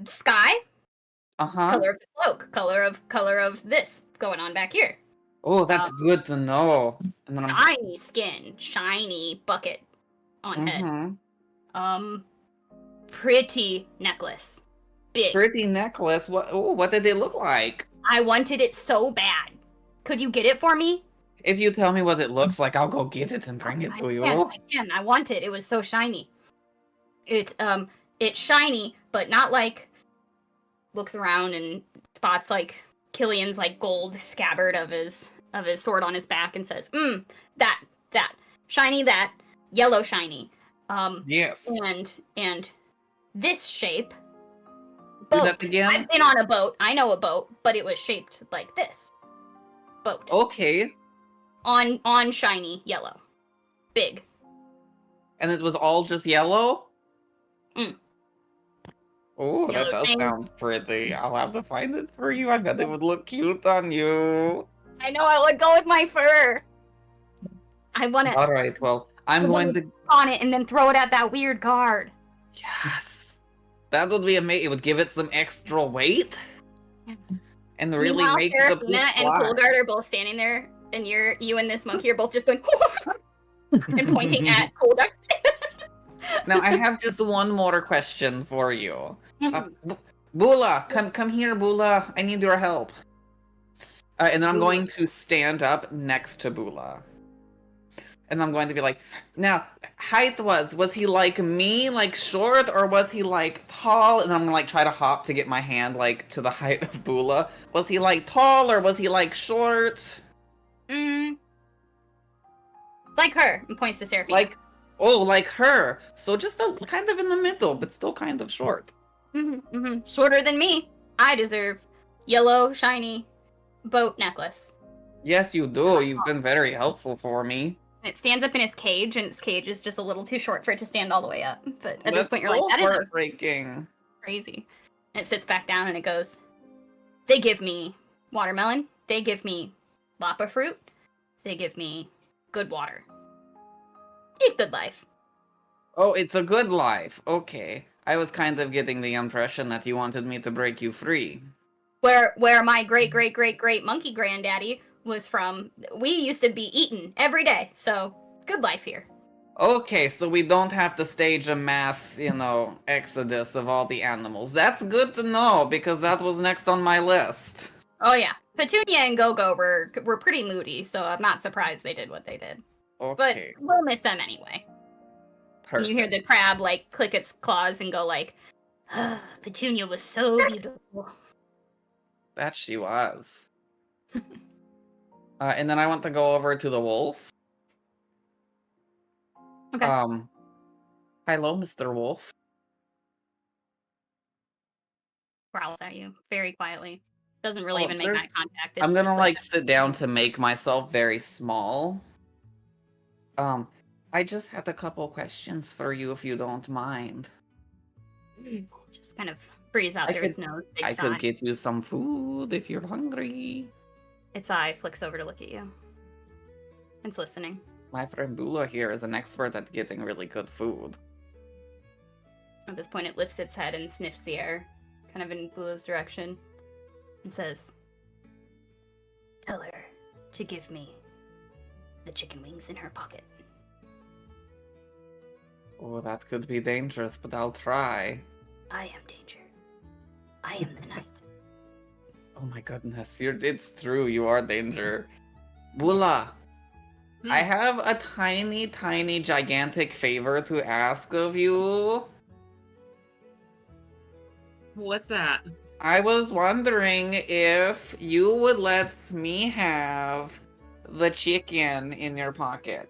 sky. Color of the cloak. Color of this going on back here. Oh, that's good to know. And then shiny skin, shiny bucket on head. Pretty necklace. Big. Pretty necklace? What did it look like? I wanted it so bad. Could you get it for me? If you tell me what it looks like, I'll go get it and bring it to you. I can. I want it. It was so shiny. It's shiny, but not like looks around and spots like Kilian's like gold scabbard of his sword on his back and says, that shiny, that yellow shiny. Yes. And this shape. Boat. Do that again? I've been on a boat. I know a boat, but it was shaped like this. Boat. Okay. On shiny yellow. Big. And it was all just yellow? Oh, that does thing. sound pretty. I'll have to find it for you. I bet it would look cute on you. I know, I would go with my fur. I want to. All right, well, I'm going to on it and then throw it at that weird guard. Yes, that would be amazing. It would give it some extra weight, and really Meanwhile, make the poop Serafina and fly. Coolguard are both standing there, and you and this monkey are both just going and pointing at Coolguard. Now, I have just one more question for you. Bula, come here, Bula. I need your help. And then I'm going to stand up next to Bula. And I'm going to be like, now, height was he like me, like short, or was he like tall? And I'm gonna like try to hop to get my hand like to the height of Bula. Was he like tall, or was he like short? Like her, and points to Serafina. Like her. So just kind of in the middle, but still kind of short. Shorter than me. I deserve yellow, shiny boat necklace. Yes, you do. You've been very helpful for me. It stands up in his cage, and its cage is just a little too short for it to stand all the way up. But at this point, you're like, that is heartbreaking. Crazy. And it sits back down, and it goes, they give me watermelon. They give me lapa fruit. They give me good water. A good life. Oh, it's a good life. Okay. I was kind of getting the impression that you wanted me to break you free. Where my great monkey granddaddy was from, we used to be eaten every day. So, good life here. Okay, so we don't have to stage a mass, exodus of all the animals. That's good to know, because that was next on my list. Oh yeah, Petunia and Go-Go were pretty moody, so I'm not surprised they did what they did. Okay. But we'll miss them anyway. And you hear the crab like click its claws and go like, Petunia was so beautiful. That she was. And then I want to go over to the wolf. Okay. Hello, Mr. Wolf. Growls at you very quietly. Doesn't really even make there's- eye contact. It's I'm gonna just like sit down to make myself very small. I just had a couple questions for you if you don't mind. just kind of breathes out I through its nose. Big I sigh. could get you some food if you're hungry. Its eye flicks over to look at you. It's listening. My friend Bula here is an expert at getting really good food. At this point, it lifts its head and sniffs the air, kind of in Bula's direction, and says, "Tell her to give me the chicken wings in her pocket." Oh, that could be dangerous, but I'll try. I am danger. I am the night. Oh my goodness, it's true, you are danger. Bula, I have a tiny, tiny, gigantic favor to ask of you. What's that? I was wondering if you would let me have the chicken in your pocket.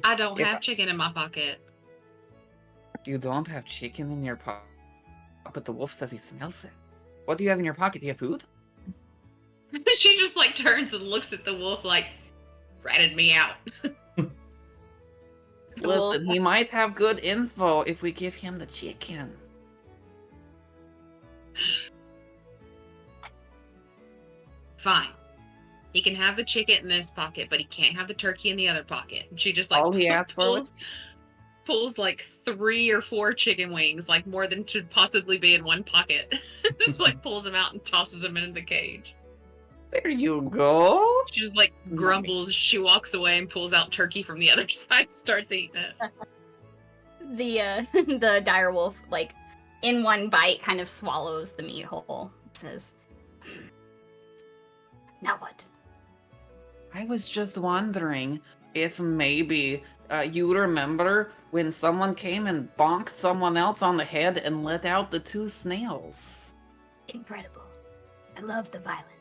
I don't If have chicken in my pocket. You don't have chicken in your pocket, but the wolf says he smells it. What do you have in your pocket? Do you have food? She just like turns and looks at the wolf like, ratted me out. Listen, he might have good info if we give him the chicken. Fine. He can have the chicken in this pocket, but he can't have the turkey in the other pocket. And she just like All he asked for was pulls like 3 or 4 chicken wings, like more than should possibly be in one pocket. Just like pulls them out and tosses them into the cage. There you go. She just like grumbles. She walks away and pulls out turkey from the other side, starts eating it. The dire wolf, like, in one bite, kind of swallows the meat whole. Says, "Now what?" I was just wondering if maybe you remember when someone came and bonked someone else on the head and let out the 2 snails. Incredible. I love the violence.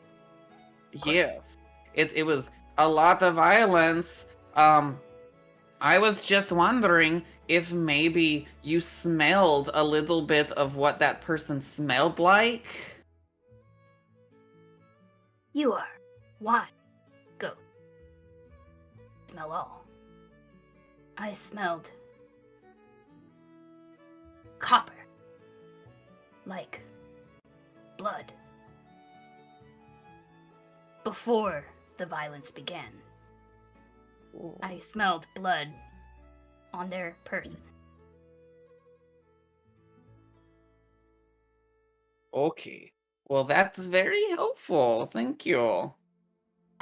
Yes. It was a lot of violence. I was just wondering if maybe you smelled a little bit of what that person smelled like. You are. Why? Go. Smell all. I smelled copper. Like blood. Before the violence began, I smelled blood on their person. Okay. Well, that's very helpful. Thank you.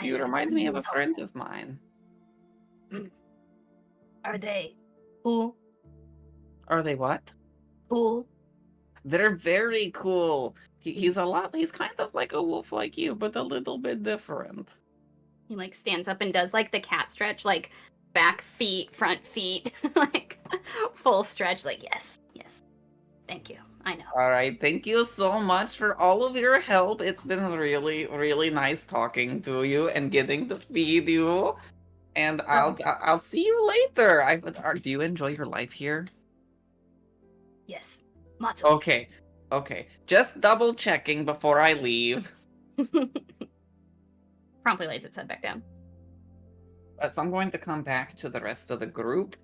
You remind me of a friend of mine. Are they cool? Are they what? Cool? They're very cool. He's kind of like a wolf like you, but a little bit different. He like stands up and does like the cat stretch, like back feet, front feet, like full stretch, like yes, thank you. I know. All right, thank you so much for all of your help. It's been really, really nice talking to you and getting to feed you. And I'll see you later. Do you enjoy your life here? Yes. Matzo. Okay. Just double checking before I leave. Promptly lays its head back down. So I'm going to come back to the rest of the group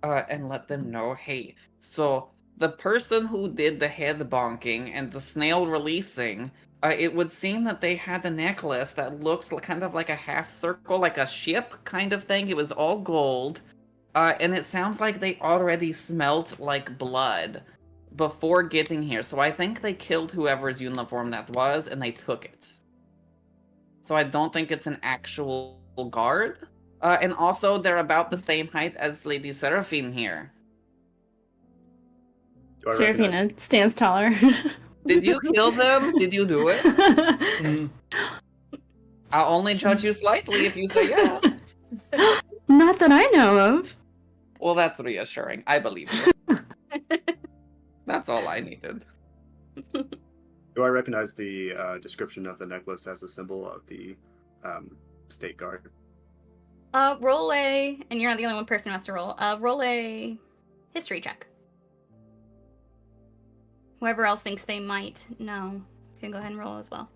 and let them know, hey, so the person who did the head bonking and the snail releasing, it would seem that they had a necklace that looks kind of like a half circle, like a ship kind of thing. It was all gold. And it sounds like they already smelt like blood before getting here. So I think they killed whoever's uniform that was and they took it. So I don't think it's an actual guard. And also they're about the same height as Lady Seraphine here. Do I recognize- Seraphina stands taller. Did you kill them? Did you do it? I'll only judge you slightly if you say yes. Not that I know of. Well, that's reassuring. I believe you. That's all I needed. Do I recognize the description of the necklace as a symbol of the state guard? Roll a, and you're not the only one person who has to roll. Roll a history check. Whoever else thinks they might know can go ahead and roll as well.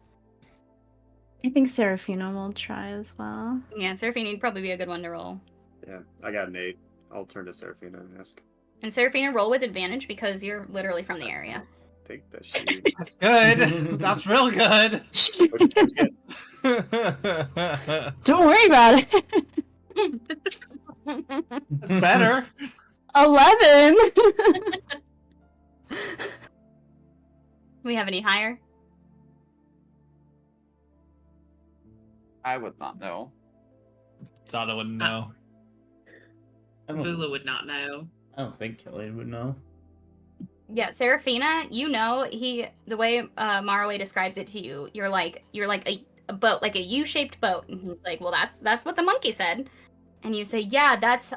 I think Serafina will try as well. Yeah, Seraphina would probably be a good one to roll. Yeah, I got an 8. I'll turn to Seraphina and ask. And Seraphina, roll with advantage because you're literally from the area. Take the sheet. That's good. That's real good. What did you get? Don't worry about it. That's better. 11. We have any higher? I would not know. Zata wouldn't know. Bula would not know. I don't think Kilian would know. Yeah, Seraphina, you know the way Marroway describes it to you. You're like a boat, like a U-shaped boat, and he's like, well, that's what the monkey said, and you say, yeah, that's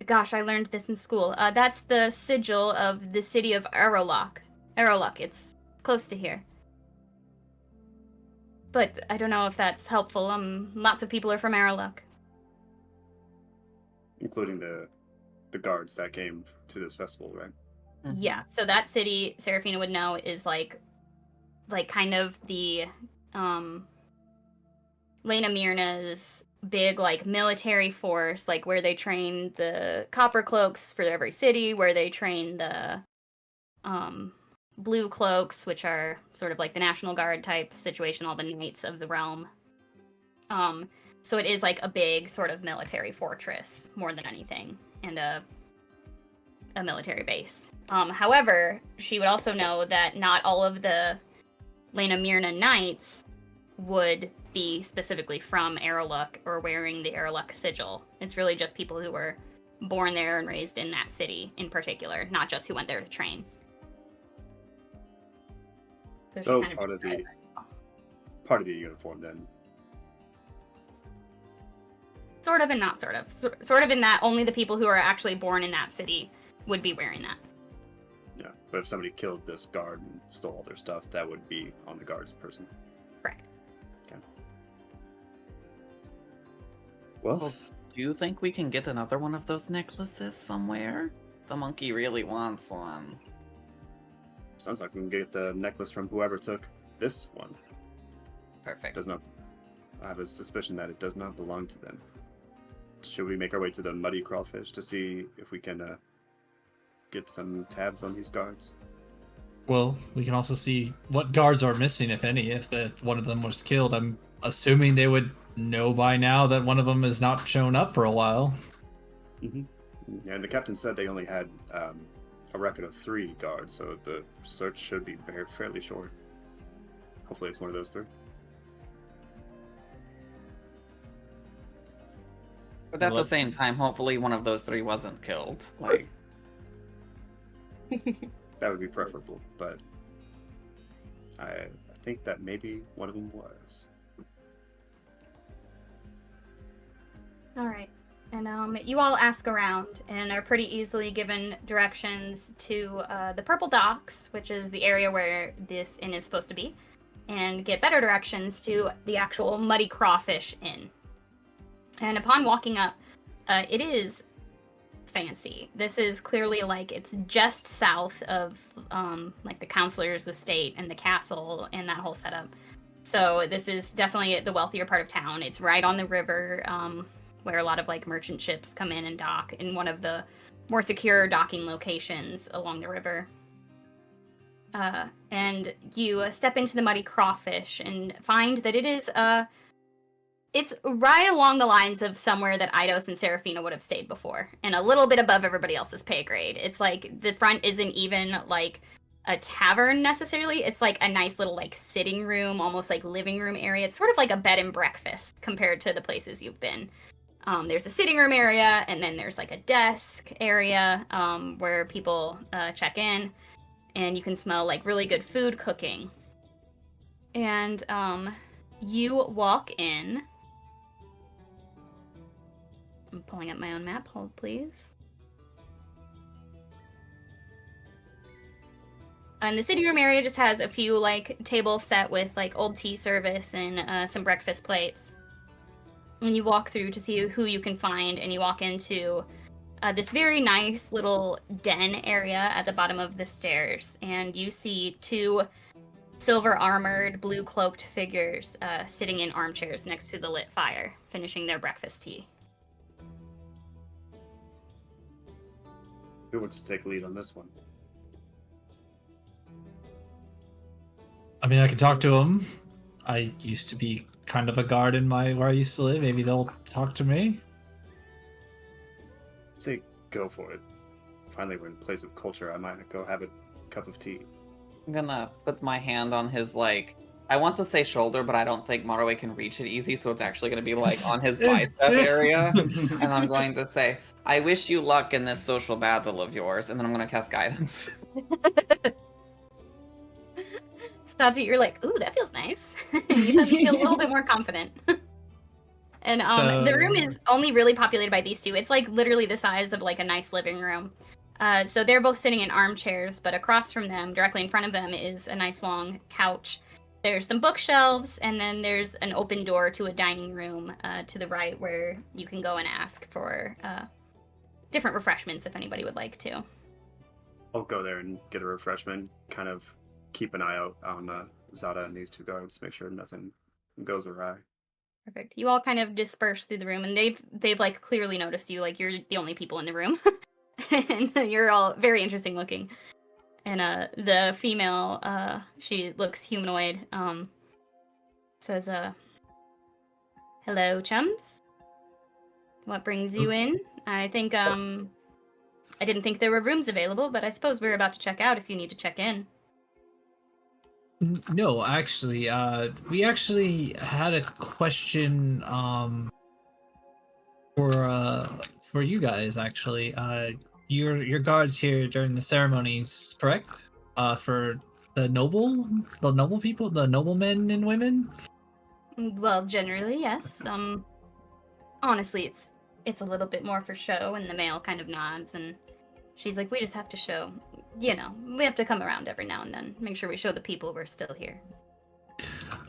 gosh, I learned this in school. That's the sigil of the city of Arrowlock. Arrowlock, it's close to here. But I don't know if that's helpful. Lots of people are from Arrowlock. Including the guards that came to this festival, right? Mhm. Yeah, so that city, Seraphina would know, is like kind of the Lena Myrna's big like military force, like where they train the copper cloaks for every city, where they train the blue cloaks, which are sort of like the National Guard type situation, all the knights of the realm. So it is like a big sort of military fortress more than anything, and a military base. However, she would also know that not all of the Lena Myrna knights would be specifically from Arrowlock or wearing the Arrowlock sigil. It's really just people who were born there and raised in that city in particular, not just who went there to train. So she kind part of the uniform then. Sort of and not sort of. Sort of in that only the people who are actually born in that city would be wearing that. Yeah, but if somebody killed this guard and stole all their stuff, that would be on the guard's person. Correct. Okay. Well, Do you think we can get another one of those necklaces somewhere? The monkey really wants one. sounds like we can get the necklace from whoever took this one. Perfect. Does not. I have a suspicion that it does not belong to them. Should we make our way to the muddy crawfish to see if we can get some tabs on these guards? Well, we can also see what guards are missing, if any. If one of them was killed, I'm assuming they would know by now that one of them has not shown up for a while. Mm-hmm. And the captain said they only had a record of 3 guards, so the search should be fairly short. Hopefully it's one of those 3. But at the same time, hopefully one of those 3 wasn't killed. Like, That would be preferable, but I think that maybe one of them was. All right. And you all ask around and are pretty easily given directions to the Purple Docks, which is the area where this inn is supposed to be, and get better directions to the actual Muddy Crawfish Inn. And upon walking up, it is fancy. This is clearly like it's just south of like the counselor's estate and the castle and that whole setup. So this is definitely the wealthier part of town. It's right on the river, where a lot of like merchant ships come in and dock in one of the more secure docking locations along the river. And you step into the Muddy Crawfish and find that it is it's right along the lines of somewhere that Eidos and Seraphina would have stayed before, and a little bit above everybody else's pay grade. It's like the front isn't even like a tavern necessarily. It's like a nice little like sitting room, almost like living room area. It's sort of like a bed and breakfast compared to the places you've been. There's a sitting room area, and then there's like a desk area where people check in, and you can smell like really good food cooking. And You walk in. I'm pulling up my own map. Hold, please. And the sitting room area just has a few like tables set with like old tea service and some breakfast plates. And you walk through to see who you can find, and you walk into this very nice little den area at the bottom of the stairs, and you see two silver armored, blue cloaked figures sitting in armchairs next to the lit fire, finishing their breakfast tea. Who wants to take lead on this one? I mean, I can talk to them. I used to be kind of a guard in where I used to live. Maybe they'll talk to me. Say, go for it. Finally, we're in a place of culture. I might go have a cup of tea. I'm gonna put my hand on his, like, I want to say shoulder, but I don't think Marroway can reach it easy, so it's actually gonna be, like, on his bicep area. And I'm going to say, I wish you luck in this social battle of yours, and then I'm gonna cast guidance. Zata, you're like, ooh, that feels nice. You suddenly feel a little bit more confident. And the room is only really populated by these two. It's like literally the size of like a nice living room. So they're both sitting in armchairs, but across from them, directly in front of them, is a nice long couch. There's some bookshelves, and then there's an open door to a dining room to the right where you can go and ask for different refreshments if anybody would like to. I'll go there and get a refreshment. Kind of keep an eye out on Zata and these two guards, make sure nothing goes awry. Perfect. You all kind of disperse through the room, and they've like clearly noticed you. Like you're the only people in the room, and you're all very interesting looking. And the female, she looks humanoid. Says, "Hello, chums. What brings you in? I think I didn't think there were rooms available, but I suppose we're about to check out if you need to check in." No, actually, we actually had a question for you guys. Actually, your guards here during the ceremonies, correct? For the noble people, the noblemen and women. Well, generally, yes. Honestly, it's a little bit more for show, and the male kind of nods, and she's like, we just have to show, you know, we have to come around every now and then, make sure we show the people we're still here.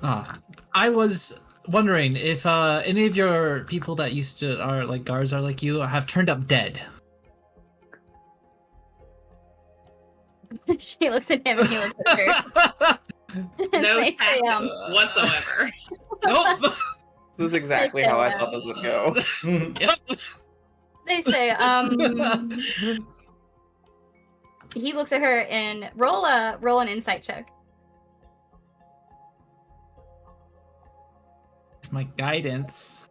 I was wondering if any of your people that used to are like guards are like you have turned up dead. She looks at him and he looks at her. No They say, tactics whatsoever. Nope. This is exactly how I thought this would go. Yep. They say, he looks at her and roll an insight check. It's my guidance.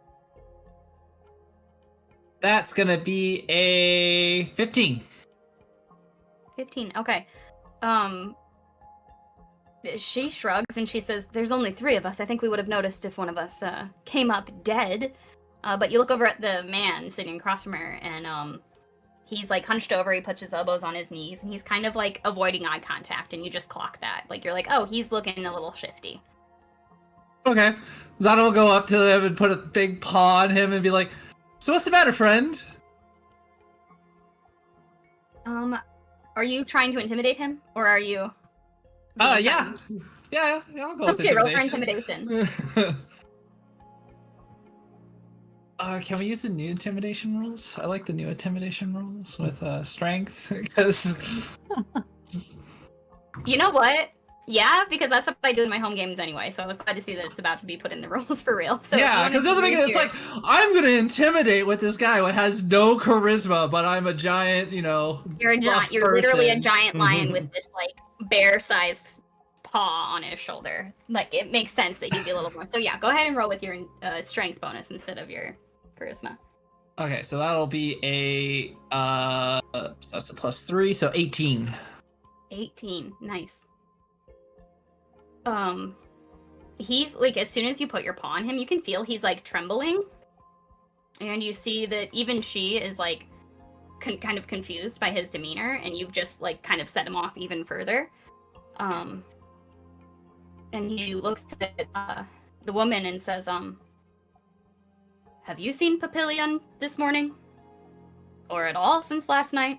That's gonna be a 15. 15. Okay. She shrugs and she says, "There's only 3 of us. I think we would have noticed if one of us came up dead." But you look over at the man sitting across from her, and he's like hunched over. He puts his elbows on his knees, and he's kind of like avoiding eye contact. And you just clock that. Like you're like, "Oh, he's looking a little shifty." Okay. Zata will go up to him and put a big paw on him and be like, "So what's the matter, friend?" Are you trying to intimidate him, or are you? Yeah, I'll go with Okay, roll for intimidation. intimidation. Can we use the new intimidation rules? I like the new intimidation rules with strength, because... You know what? Yeah, because that's what I do in my home games anyway, so I was glad to see that it's about to be put in the rules for real. So yeah, because it doesn't make it. It's like, I'm gonna intimidate with this guy who has no charisma, but I'm a giant, you know. You're a giant. You're literally a giant lion with this like bear-sized paw on his shoulder. Like it makes sense that you'd be a little more. So yeah, go ahead and roll with your strength bonus instead of your charisma. Okay, so that'll be a so that's a +3, so 18. 18, nice. He's like, as soon as you put your paw on him, you can feel he's like trembling, and you see that even she is like kind of confused by his demeanor, and you've just like kind of set him off even further. And he looks at the woman and says, have you seen Papillion this morning? Or at all since last night?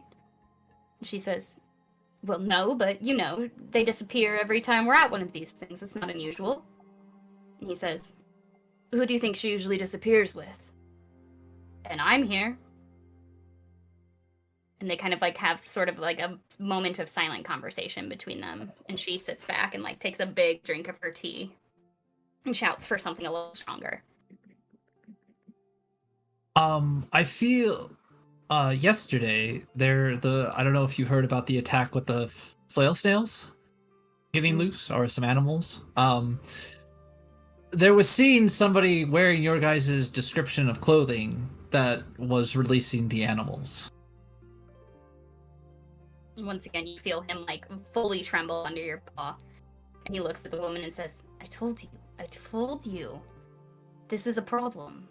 She says, well, no, but you know, they disappear every time we're at one of these things. It's not unusual. And he says, who do you think she usually disappears with? And I'm here. And they kind of like have sort of like a moment of silent conversation between them. And she sits back and like takes a big drink of her tea and shouts for something a little stronger. I feel yesterday I don't know if you heard about the attack with the flail snails getting loose or some animals. There was seen somebody wearing your guys' description of clothing that was releasing the animals. Once again, you feel him like fully tremble under your paw. And he looks at the woman and says, I told you. This is a problem.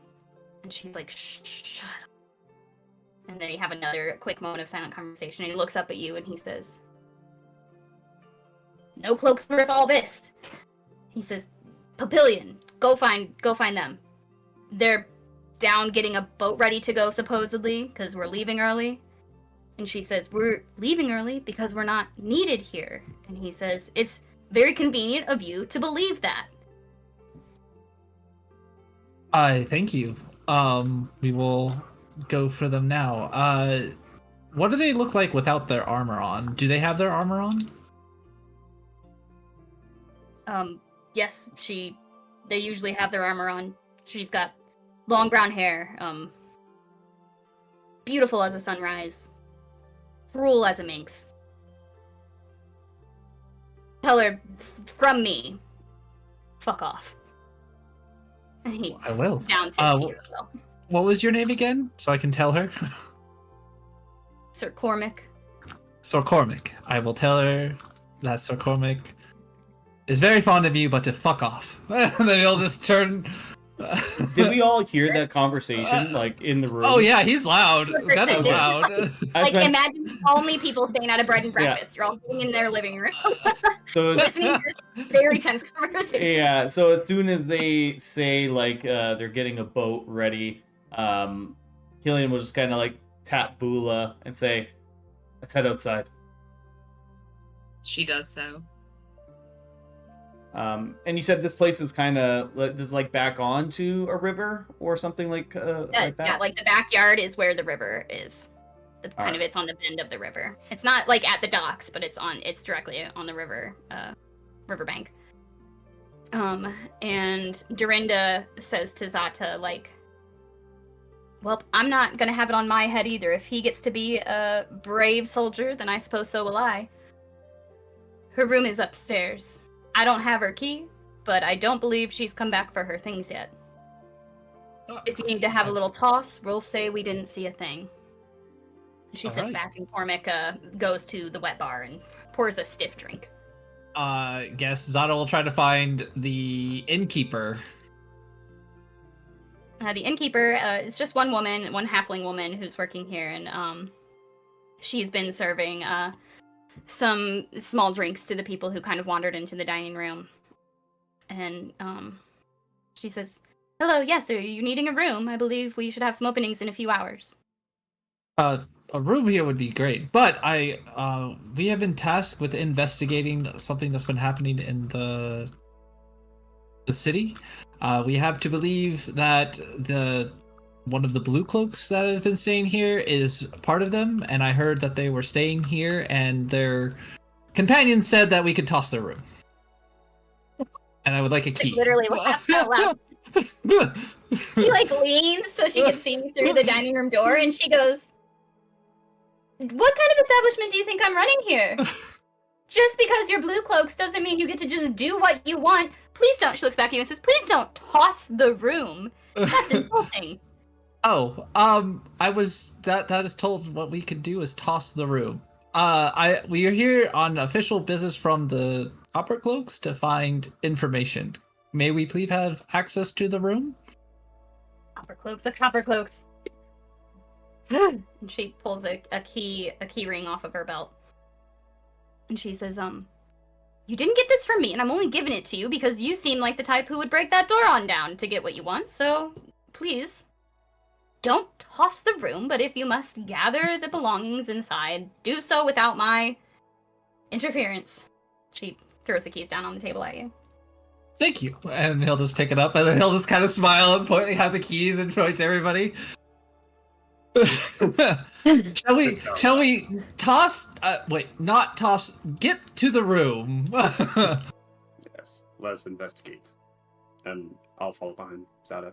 And she's like, shut up. And then you have another quick moment of silent conversation, and he looks up at you and he says, no cloak's worth all this. He says, Papillion, go find them. They're down getting a boat ready to go, supposedly, because we're leaving early. And she says, we're leaving early because we're not needed here. And he says, it's very convenient of you to believe that. Thank you. We will go for them now. What do they look like without their armor on? Do they have their armor on? Yes, they usually have their armor on. She's got long brown hair, beautiful as a sunrise, cruel as a minx. Tell her, from me, fuck off. I will. Downs him to you as well. What was your name again, so I can tell her? Sir Cormac. Sir Cormac. I will tell her that Sir Cormac is very fond of you, but to fuck off. And then he'll just turn. Did we all hear that conversation, like, in the room? Oh yeah, he's loud. That is loud. Like, imagine only people staying at a bread and breakfast. You're all sitting in their living room. So listening to this very tense conversation. yeah, so as soon as they say, like, they're getting a boat ready, Kilian will just kind of, like, tap Bula and say, let's head outside. She does so. And you said this place is kind of does like back onto a river or something like that. Yeah, like the backyard is where the river is. It's on the bend of the river. It's not like at the docks, but it's directly on the river, riverbank. And Dorinda says to Zata, like, well, I'm not gonna have it on my head either. If he gets to be a brave soldier, then I suppose so will I. Her room is upstairs. I don't have her key, but I don't believe she's come back for her things yet. If you need to have a little toss, we'll say we didn't see a thing. She sits back and Cormac goes to the wet bar and pours a stiff drink. Guess Zata will try to find the innkeeper. The innkeeper is just one woman, one halfling woman who's working here, and she's been serving some small drinks to the people who kind of wandered into the dining room. And she says, hello, yes, are you needing a room? I believe we should have some openings in a few hours. A room here would be great, but we have been tasked with investigating something that's been happening in the city. We have to believe that one of the blue cloaks that has been staying here is part of them, and I heard that they were staying here, and their companion said that we could toss their room. And I would like a key. Literally laughs out loud. She like leans so she can see me through the dining room door, and she goes, what kind of establishment do you think I'm running here? Just because you're blue cloaks doesn't mean you get to just do what you want. Please don't, she looks back at you and says, please don't toss the room. That's insulting. Oh, I was that is told what we could do is toss the room. We are here on official business from the Copper Cloaks to find information. May we please have access to the room? The Copper Cloaks. And she pulls a key ring off of her belt. And she says, You didn't get this from me, and I'm only giving it to you because you seem like the type who would break that door on down to get what you want, so please, don't toss the room, but if you must gather the belongings inside, do so without my interference. She throws the keys down on the table at you. Thank you. And he'll just pick it up, and then he'll just kind of smile and have the keys and point to everybody. Shall we toss? Wait, not toss. Get to the room. Yes, let's investigate. And I'll follow behind Zata.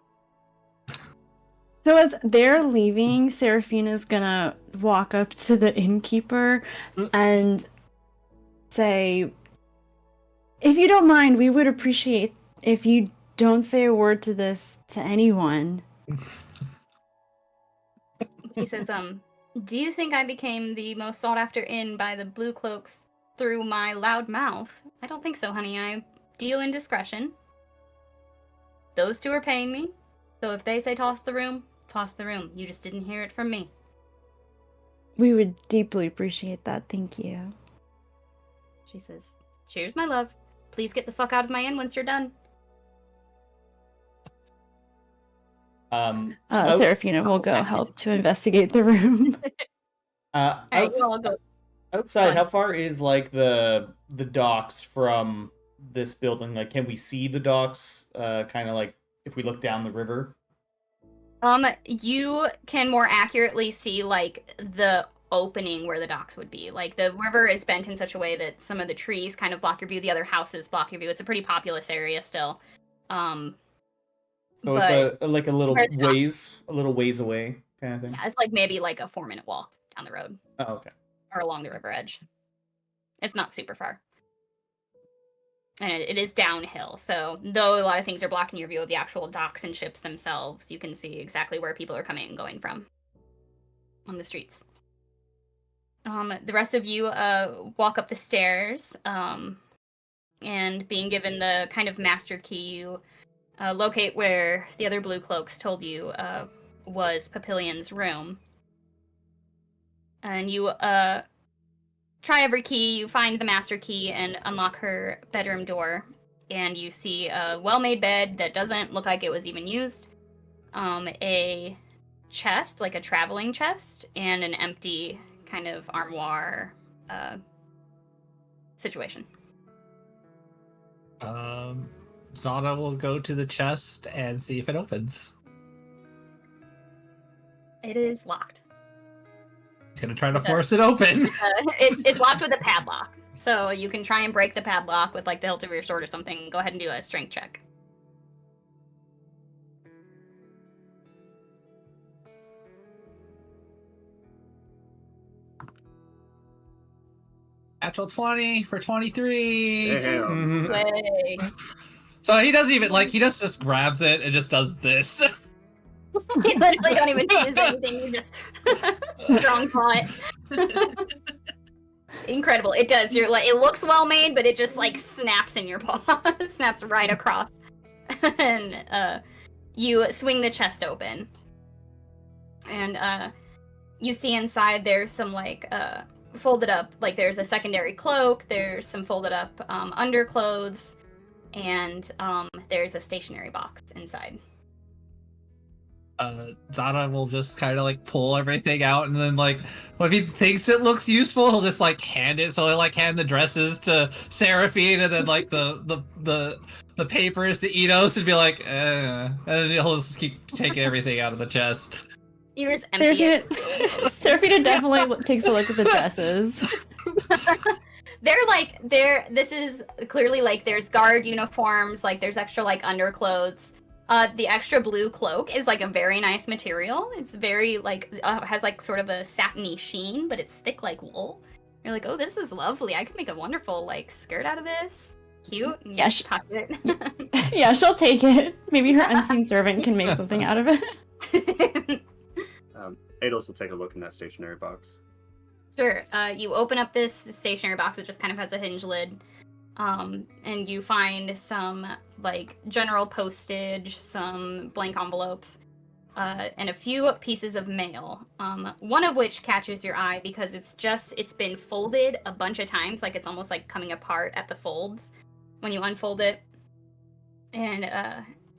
So as they're leaving, Seraphina's gonna walk up to the innkeeper and say, if you don't mind, we would appreciate if you don't say a word to this to anyone. He says, do you think I became the most sought after inn by the blue cloaks through my loud mouth? I don't think so, honey. I deal in discretion. Those two are paying me, so if they say toss the room, toss the room. You just didn't hear it from me. We would deeply appreciate that, thank you. She says, cheers, my love. Please get the fuck out of my inn once you're done. Seraphina will go help to investigate the room. Alright, we'll all go. Outside, how far is like the docks from this building? Like, can we see the docks? Kind of like if we look down the river. You can more accurately see like the opening where the docks would be. Like the river is bent in such a way that some of the trees kind of block your view, the other houses block your view. It's a pretty populous area still. So it's a little ways away kind of thing. Yeah, it's like maybe like a 4-minute walk down the road. Oh, okay. Or along the river edge. It's not super far. And it is downhill, so though a lot of things are blocking your view of the actual docks and ships themselves, you can see exactly where people are coming and going from on the streets. The rest of you walk up the stairs, and being given the kind of master key, you locate where the other blue cloaks told you was Papillion's room. And you try every key, you find the master key and unlock her bedroom door, and you see a well-made bed that doesn't look like it was even used, a chest, like a traveling chest, and an empty kind of armoire situation. Zata will go to the chest and see if it opens. It is locked. He's gonna try to force it open. It's locked with a padlock, so you can try and break the padlock with like the hilt of your sword or something. Go ahead and do a strength check. Natural 20 for 23. Damn. Way. So he doesn't even he just grabs it and just does this. You literally don't even use anything. You just strong pot. Incredible. It does. You're like, it looks well made, but it just like snaps in your paw. Snaps right across. And you swing the chest open. And you see inside there's some like folded up, like there's a secondary cloak, there's some folded up underclothes, and there's a stationery box inside. Zata will just kind of like pull everything out, and then if he thinks it looks useful, he'll just hand it. So he'll hand the dresses to Seraphine, and then the papers to Enos, and be like, and he'll just keep taking everything out of the chest. You just empty it. Seraphina definitely takes a look at the dresses. This is clearly there's guard uniforms, there's extra underclothes. The extra blue cloak is a very nice material. It's very has sort of a satiny sheen, but it's thick like wool. You're like, oh, this is lovely. I could make a wonderful skirt out of this. Cute. And Yeah, it. Yeah, she'll take it. Maybe her unseen servant can make something out of it. Ados will take a look in that stationery box. Sure. You open up this stationery box. It just kind of has a hinge lid. And you find some general postage, some blank envelopes, and a few pieces of mail. One of which catches your eye because it's been folded a bunch of times, like it's almost like coming apart at the folds when you unfold it. And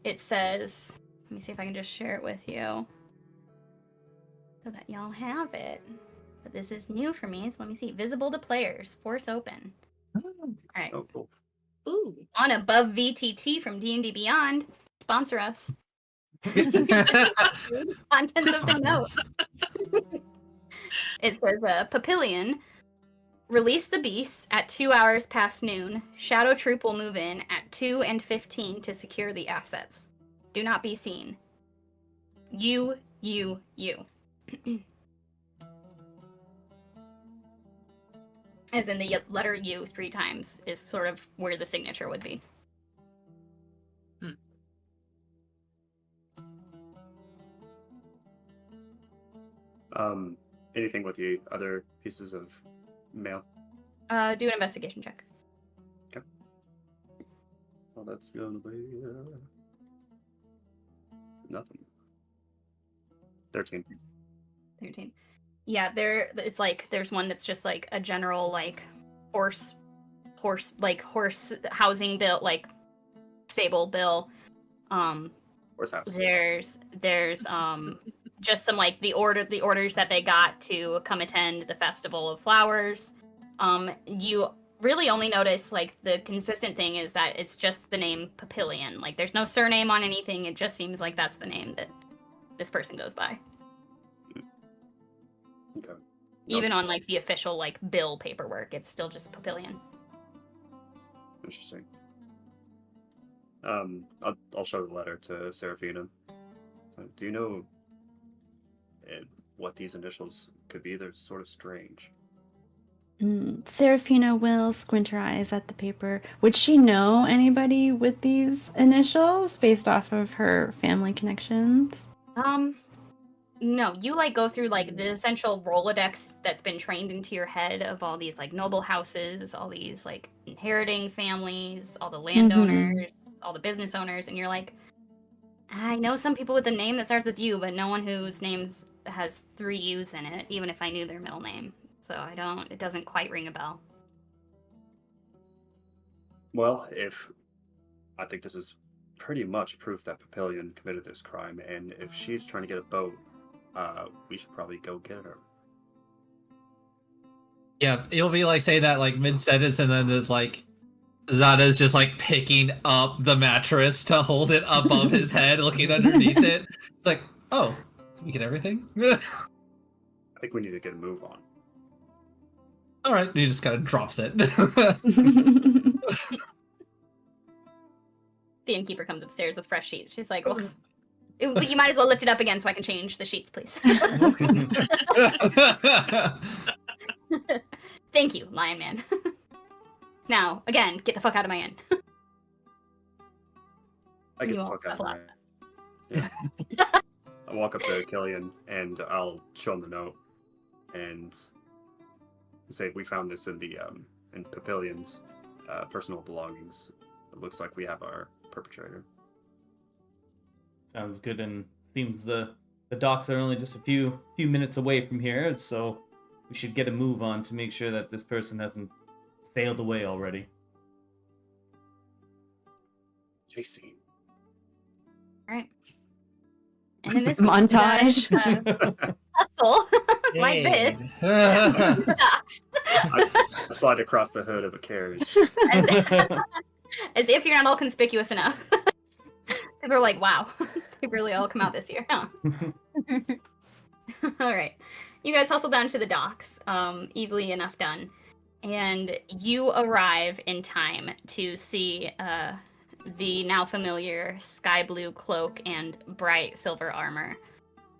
it says, let me see if I can just share it with you so that y'all have it. But this is new for me, so let me see. Visible to players, force open. All right. Oh, cool. Ooh. On above VTT from D&D Beyond, sponsor us. Contents of the note. It says, Papillion, release the beast at 2 hours past noon. Shadow Troop will move in at 2:15 to secure the assets. Do not be seen. You. As in the letter U 3 times is sort of where the signature would be. Anything with the other pieces of mail? Do an investigation check. Okay. Well, that's gonna be nothing. 13. 13. Yeah, it's like there's one that's just like a general like horse housing bill, like stable bill. Horse house. There's just some like the orders that they got to come attend the Festival of Flowers. You really only notice like the consistent thing is that it's just the name Papillion. Like there's no surname on anything. It just seems like that's the name that this person goes by. Okay. Even on like the official like bill paperwork, it's still just Papillion. Interesting. I'll show the letter to Seraphina. Do you know what these initials could be? They're sort of strange. Seraphina will squint her eyes at the paper. Would she know anybody with these initials based off of her family connections? No, you like go through like the essential Rolodex that's been trained into your head of all these like noble houses, all these like inheriting families, all the landowners, all the business owners, and you're like, I know some people with a name that starts with U, but no one whose name has 3 U's in it, even if I knew their middle name. So it doesn't quite ring a bell. Well, I think this is pretty much proof that Papillion committed this crime, and if she's trying to get a boat, we should probably go get her. Yeah, it'll be like say that like mid-sentence, and then there's like Zata's just like picking up the mattress to hold it above his head, looking underneath it. It's like, oh, did we get everything? I think we need to get a move on. All right, and he just kind of drops it. The innkeeper comes upstairs with fresh sheets. She's like, well, you might as well lift it up again so I can change the sheets, please. Thank you, Lion Man. Now, again, get the fuck out of my inn. I get You the won't fuck out of laugh my I walk up to Kilian and I'll show him the note and say we found this in the in Papillion's personal belongings. It looks like we have our perpetrator. Sounds good, and seems the docks are only just a few minutes away from here, so we should get a move on to make sure that this person hasn't sailed away already. JC. All right. And in this montage hustle like this, ducks. I slide across the hood of a carriage. As if you're not all conspicuous enough. People are like, wow, they really all come out this year, huh? All right. You guys hustle down to the docks, easily enough done. And you arrive in time to see the now familiar sky blue cloak and bright silver armor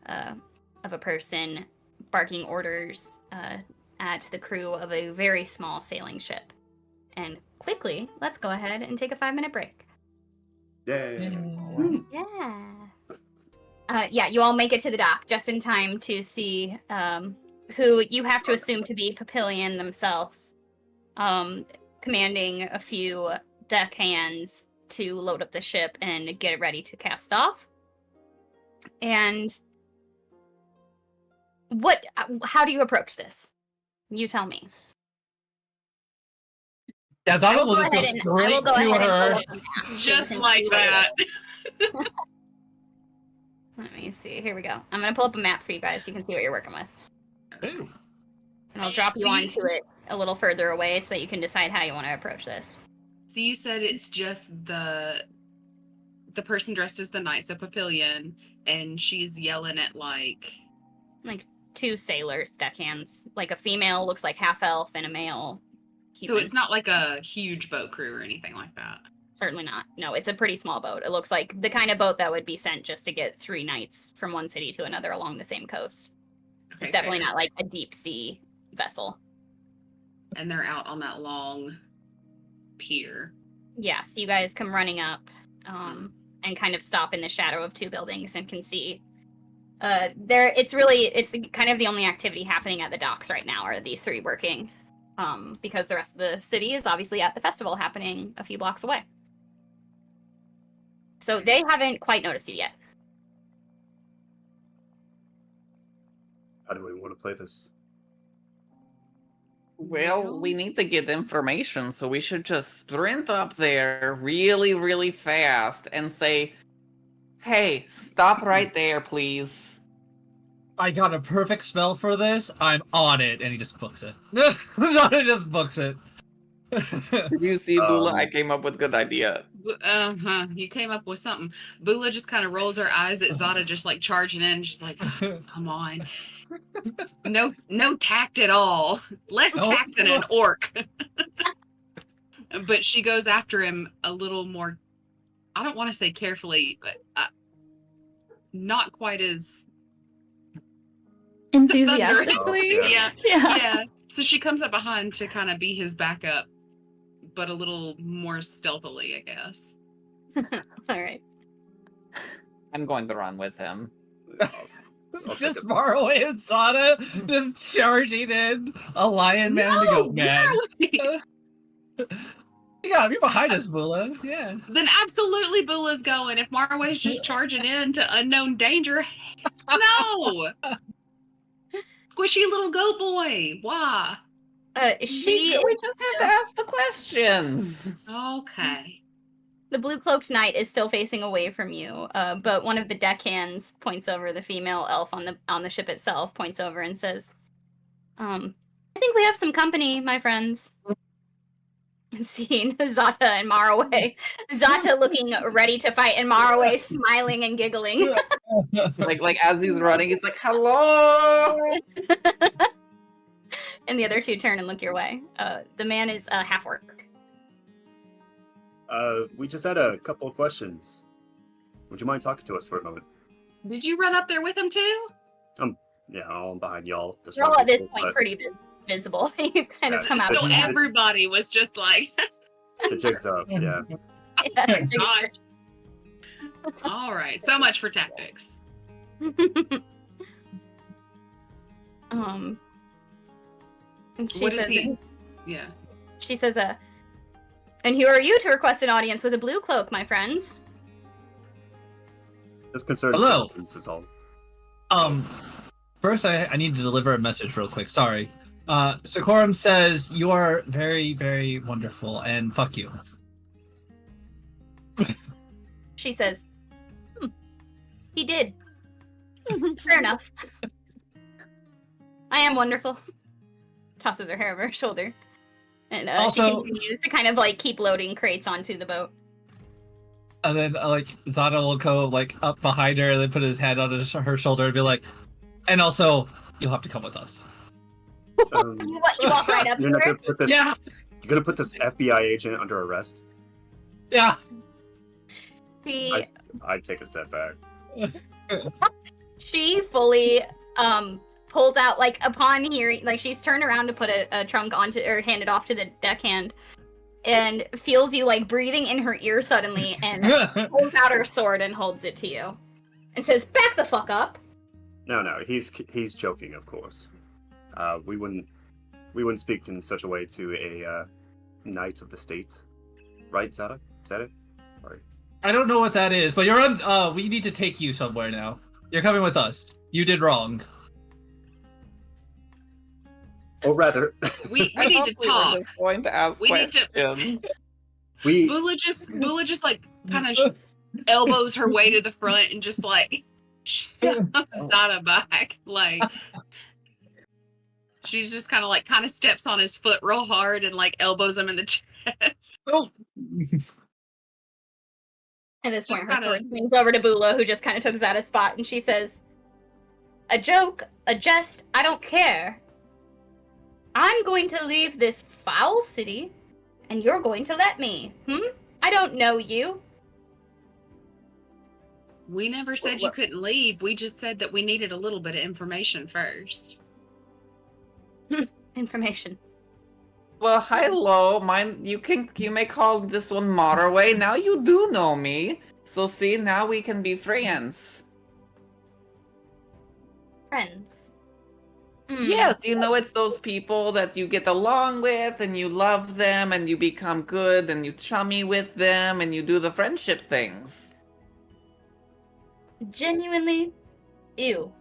of a person barking orders at the crew of a very small sailing ship. And quickly, let's go ahead and take a 5-minute break. Yay. Yeah, you all make it to the dock just in time to see who you have to assume to be Papillion themselves, commanding a few deckhands to load up the ship and get it ready to cast off. And how do you approach this? You tell me. Yeah, I Zata will will go just go ahead and- I will straight go to ahead and her. pull up a map so you Just can like see where that. it is. Let me see. Here we go. I'm gonna pull up a map for you guys so you can see what you're working with. Ooh. And I'll drop you onto it a little further away so that you can decide how you want to approach this. So you said it's just the person dressed as the knight, so Papillion, and she's yelling at like 2 sailors, deckhands. Like a female looks like half elf and a male. So human. it's not like a huge boat crew or anything like that. Certainly not. No, it's a pretty small boat. It looks like the kind of boat that would be sent just to get 3 knights from one city to another along the same coast. Okay, It's definitely fair. not like a deep sea vessel. And they're out on that long pier. Yeah, so you guys come running up and kind of stop in the shadow of 2 buildings and can see it's kind of the only activity happening at the docks right now are these 3 working because the rest of the city is obviously at the festival happening a few blocks away. So they haven't quite noticed you yet. How do we want to play this? Well, we need to get information, so we should just sprint up there really, really fast and say, hey, stop right there, please. I got a perfect spell for this. I'm on it, and he just books it. Zata just books it. Did you see, Bula? I came up with a good idea. You came up with something. Bula just kind of rolls her eyes at Zata just like charging in. She's like, come on. No tact at all. Less tact than an orc. But she goes after him a little more, I don't want to say carefully, but not quite as Enthusiastically. yeah. So she comes up behind to kind of be his backup, but a little more stealthily, I guess. All right. I'm going to run with him. It's just Marroway and Zata just charging in a lion man and a goat man. You gotta be behind us, Bula. Yeah. Then absolutely Bula's going. If Marroway's just charging in to unknown danger, no! Squishy little goat boy. Why? We just have to ask the questions. Okay. The blue cloaked knight is still facing away from you, but one of the deckhands points over. The female elf on the ship itself points over and says, "I think we have some company, my friends." Seeing Zata and Marroway, Zata looking ready to fight, and Marroway smiling and giggling. like as he's running, he's like, "Hello." And the other 2 turn and look your way. The man is half orc. We just had a couple of questions. Would you mind talking to us for a moment? Did you run up there with him too? Yeah, I'm behind y'all. You're all at this point pretty visible. You've kind of come out. So everybody was just like, the jig's up. Yeah. gosh. All right. So much for tactics. And she What says, is he? Yeah. She says, and who are you to request an audience with a blue cloak, my friends? Just concerned. Hello. This is all. First I need to deliver a message real quick. Sorry. Sikorum says you are very, very wonderful, and fuck you. She says, he did. Fair enough. I am wonderful. Tosses her hair over her shoulder. And Also, she continues to kind of like keep loading crates onto the boat. And then Zata will go up behind her and then put his hand on her shoulder and be like, and also, you'll have to come with us. You walk right up to You're not her? gonna put this. Yeah. You're gonna put this FBI agent under arrest. Yeah. I'd take a step back. She fully pulls out, upon hearing, she's turned around to put a trunk onto, or hand it off to the deckhand, and feels you, breathing in her ear suddenly, and pulls out her sword and holds it to you. And says, back the fuck up! No, he's joking, of course. We wouldn't speak in such a way to a knight of the state. Right, Zata? Is that it? Sorry. I don't know what that is, but you're on, we need to take you somewhere now. You're coming with us. You did wrong. Or rather, We I need thought to we were talk. just going to ask We need to- questions. Bula just like kind of elbows her way to the front and just like shoves Zata back. Like she's just kind of steps on his foot real hard and like elbows him in the chest. Oh. At this Just point, her kinda- sword swings over to Bula, who just kind of took Zata's spot, and she says, "A joke, a jest, I don't care. I'm going to leave this foul city, and you're going to let me. I don't know you." We never said you couldn't leave. We just said that we needed a little bit of information first. Information. Well, hello, you may call this one Marroway. Now you do know me. So see, now we can be friends. Friends. Yes, you know, it's those people that you get along with and you love them and you become good and you chummy with them and you do the friendship things. Genuinely, ew.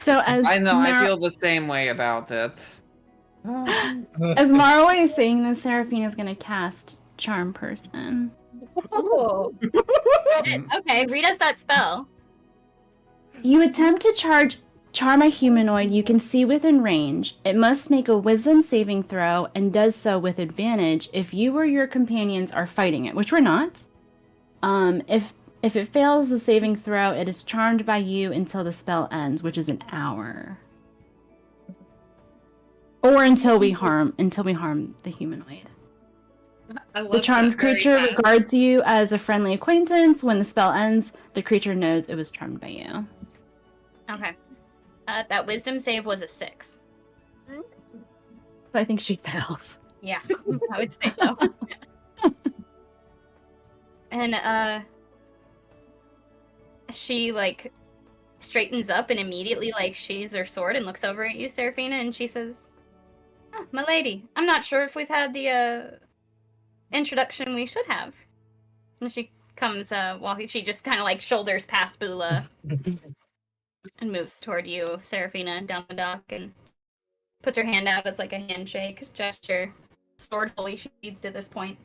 So as I know, I Mar- feel the same way about it. as Marroway is saying this, Seraphina's gonna cast Charm Person. Oh. Okay, read us that spell. You attempt to charm a humanoid you can see within range. It must make a wisdom saving throw and does so with advantage if you or your companions are fighting it, which we're not. If it fails the saving throw, it is charmed by you until the spell ends, which is an hour. Or until we harm the humanoid. I love The charmed that very creature fast. regards you as a friendly acquaintance. When the spell ends, the creature knows it was charmed by you. Okay. That wisdom save was a 6. So I think she fails. Yeah, I would say so. And she like straightens up and immediately like sheathes her sword and looks over at you, Seraphina, and she says, "Ah, my lady, I'm not sure if we've had the introduction we should have." And she comes she just kind of like shoulders past Bula and moves toward you, Seraphina, down the dock and puts her hand out as like a handshake gesture. Sword fully sheathed at this point.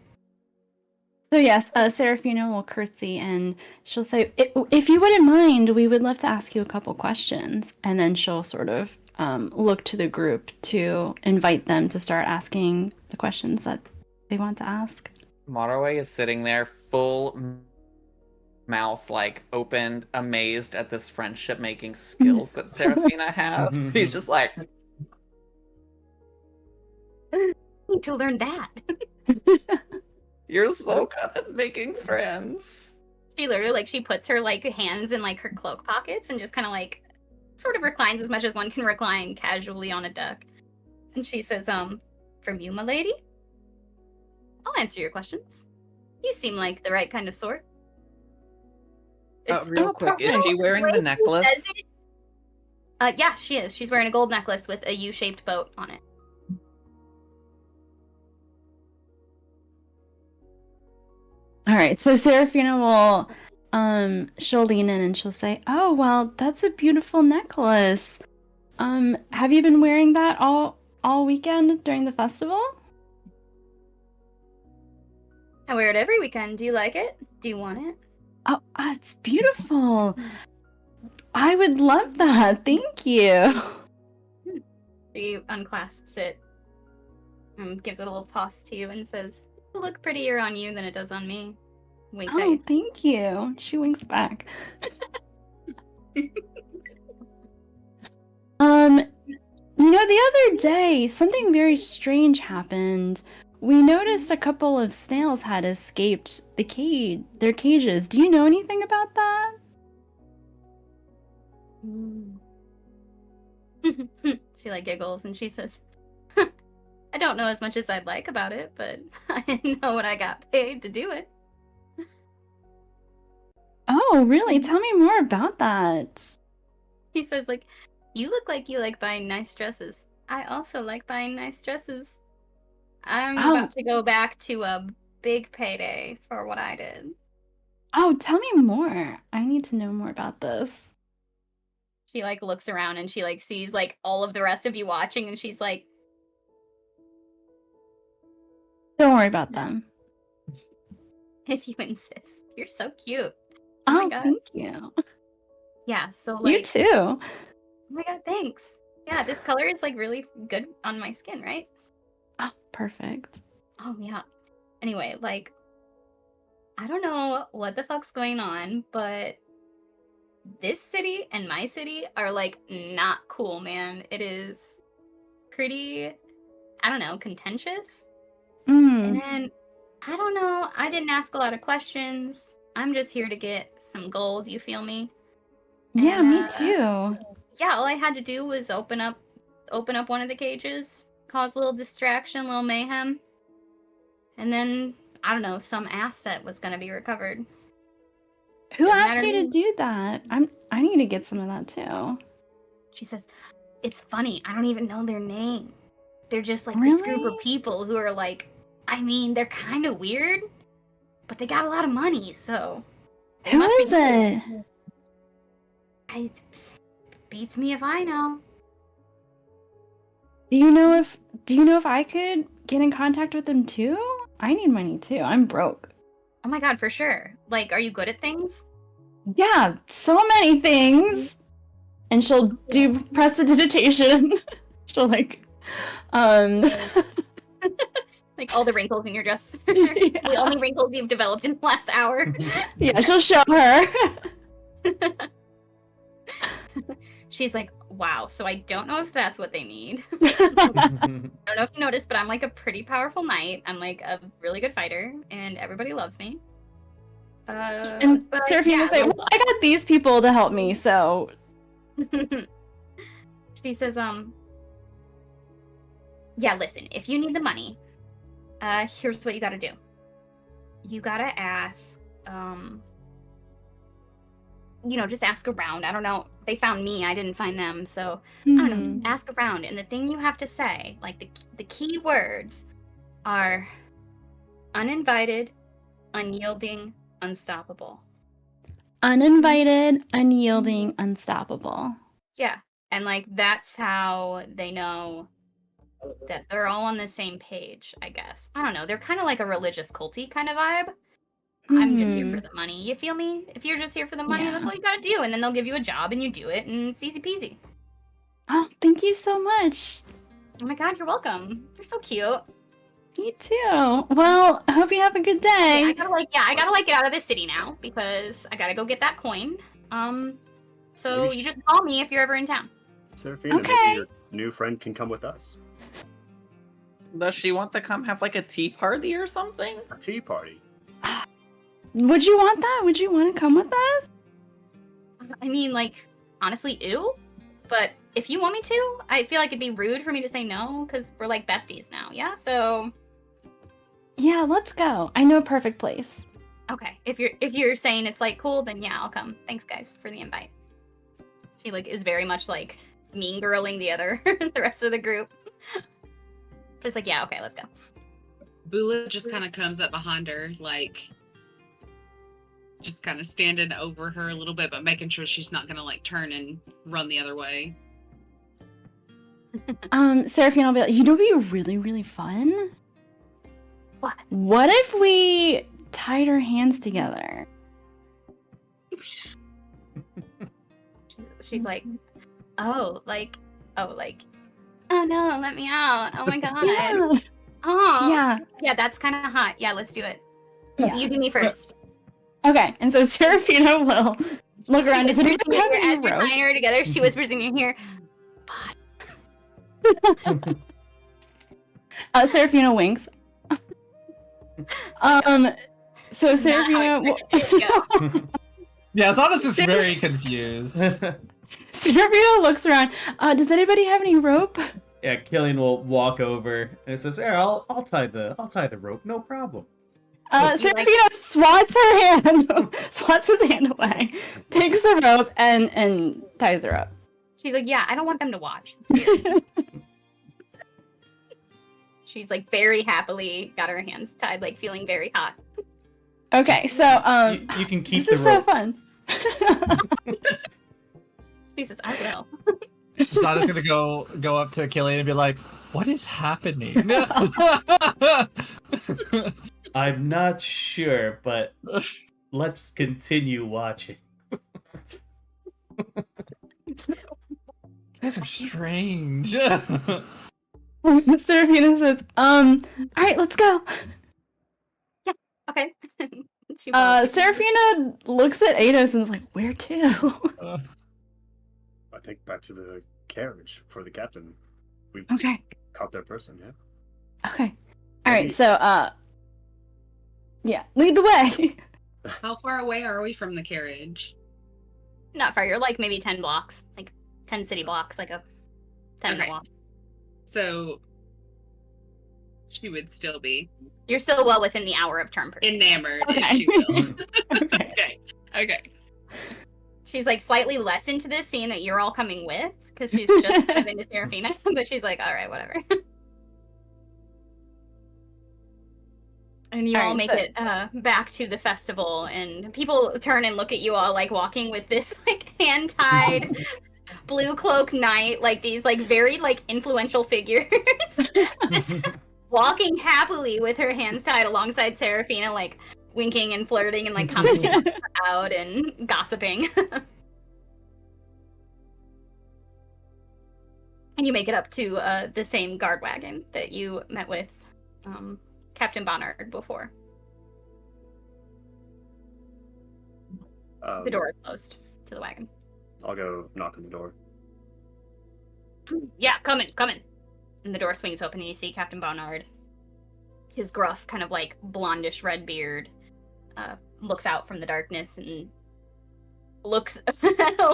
So yes, Seraphina will curtsy and she'll say, if you wouldn't mind, we would love to ask you a couple questions. And then she'll sort of look to the group to invite them to start asking the questions that they want to ask. Marroway is sitting there, full mouth like opened, amazed at this friendship making skills that Seraphina has. He's just like, Need to learn that. you're so good at making friends. She literally like she puts her like hands in like her cloak pockets and just kind of like sort of reclines as much as one can recline casually on a duck. And she says, from you, my lady? I'll answer your questions. You seem like the right kind of sort. Real quick, is she wearing the necklace? Yeah, she is. She's wearing a gold necklace with a U-shaped boat on it. All right, so Seraphina will, she'll lean in and she'll say, "Oh, well, that's a beautiful necklace. Have you been wearing that all weekend during the festival?" I wear it every weekend. Do you like it? Do you want it? Oh, it's beautiful. I would love that. Thank you. She unclasps it and gives it a little toss to you and says, "It'll look prettier on you than it does on me." Winks at Oh, you. thank you. She winks back. The other day, something very strange happened. We noticed a couple of snails had escaped their cages. Do you know anything about that? She like giggles and she says, "I don't know as much as I'd like about it, but I know what I got paid to do it." Oh, really? Tell me more about that. He says, like, "You look like you like buying nice dresses. I also like buying nice dresses. I'm about to go back to a big payday for what I did." Oh, tell me more. I need to know more about this. She like looks around and she like sees like all of the rest of you watching, and she's like, Don't worry about them. "If you insist, you're so cute." Oh my god. Thank you. Yeah. So You like, too. oh my god, thanks. Yeah, this color is like really good on my skin, right? Oh, perfect. Oh yeah. Anyway, like, I don't know what the fuck's going on, but this city and my city are like not cool, man. It is pretty, I don't know, contentious. And then I don't know, I didn't ask a lot of questions. I'm just here to get some gold, you feel me? Yeah, And, me too. Yeah, all I had to do was open up one of the cages, cause a little distraction, a little mayhem. And then, I don't know, some asset was gonna be recovered. Who Doesn't asked matter you to who. do that? I need to get some of that too. She says, "It's funny, I don't even know their name. They're just like this group Really? of people who are like, I mean, they're kind of weird, but they got a lot of money, so they Who must be is it? beats me if I know." Do you know if I could get in contact with them too? I need money too. I'm broke. Oh my god, for sure. Like, are you good at things? Yeah, so many things. And she'll do prestidigitation. She'll like Like all the wrinkles in your dress. Yeah. The only wrinkles you've developed in the last hour. Yeah, she'll show her. She's like, "Wow, so I don't know if that's what they need." I don't know if you noticed, but I'm like a pretty powerful knight. I'm like a really good fighter, and everybody loves me. And but Seraphina yeah, will say, "Well, I got these people to help me, so." She says, "Yeah, listen, if you need the money, here's what you gotta do. You gotta ask, just ask around. I don't know. They found me. I didn't find them. So, I don't know. Just ask around. And the thing you have to say, like the key words are uninvited, unyielding, unstoppable." Uninvited, unyielding, unstoppable. Yeah. And like, that's how they know that they're all on the same page, I guess. I don't know. They're kind of like a religious culty kind of vibe. I'm just here for the money. You feel me? If you're just here for the money, that's all you gotta do. And then they'll give you a job and you do it, and it's easy peasy. Oh, thank you so much. Oh my god, you're welcome. You're so cute. You too. Well, I hope you have a good day. I gotta get out of this city now because I gotta go get that coin. So Maybe you just call me if you're ever in town. Seraphina, Okay. maybe your new friend can come with us. Does she want to come have like a tea party or something? A tea party. Would you want that? Would you want to come with us? I mean, like, honestly, ew. But if you want me to, I feel like it'd be rude for me to say no because we're like besties now. Yeah. So Yeah, let's go. I know a perfect place. okay, if you're saying it's like cool, then yeah, I'll come. Thanks, guys, for the invite. She like is very much like mean girling the rest of the group. But it's like, yeah, okay, let's go. Bula just kind of comes up behind her, like, just kind of standing over her a little bit, but making sure she's not gonna like turn and run the other way. Seraphina will be like, you know what'd be really, really fun? What? What if we tied our hands together? She's like, oh no, let me out. Oh my god. Yeah. Oh yeah, that's kind of hot. Yeah, let's do it. Yeah. You do me first. Okay, and so Seraphina will look around. She Does whispers anybody in have your ear, any as you're rope? tying her together, she whispers in your ear, Seraphina winks. So This is not how I Seraphina, expected it to go. Yeah, Zata's just very confused. Seraphina looks around. Does anybody have any rope? Yeah, Kilian will walk over and says, "Here, I'll tie the rope, no problem." Seraphina swats her hand, swats his hand away, takes the rope and ties her up. She's like, yeah, I don't want them to watch. It's weird. She's like very happily got her hands tied, like feeling very hot. Okay, so You can keep this the is rope. so fun. She says, I will. Zata's gonna go up to Kilian and be like, "What is happening?" I'm not sure, but let's continue watching. You guys are strange. Seraphina says, all right, let's go. Okay. She follows you. Seraphina looks at Ados and is like, where to? I think back to the carriage for the captain. We Okay. caught their person, yeah? Okay. All right, so, yeah, lead the way. How far away are we from the carriage? Not far. You're like maybe 10 blocks. Like 10 city blocks, like a 10-minute Okay. walk. So she would still be You're still well within the hour of turn person. enamored, if Okay. she will. Okay. Okay. She's like slightly less into this, seeing that you're all coming with, because she's just kind of into Seraphina. But she's like, all right, whatever. And you all Alright, make so- it back to the festival, and people turn and look at you all like walking with this like hand-tied blue cloak knight, like these like very like influential figures, just walking happily with her hands tied alongside Seraphina, like winking and flirting and like commenting on the crowd and gossiping. And you make it up to the same guard wagon that you met with Captain Bonard before. The door is closed to the wagon. I'll go knock on the door. Yeah, come in. And the door swings open and you see Captain Bonard. His gruff, kind of like blondish red beard looks out from the darkness and looks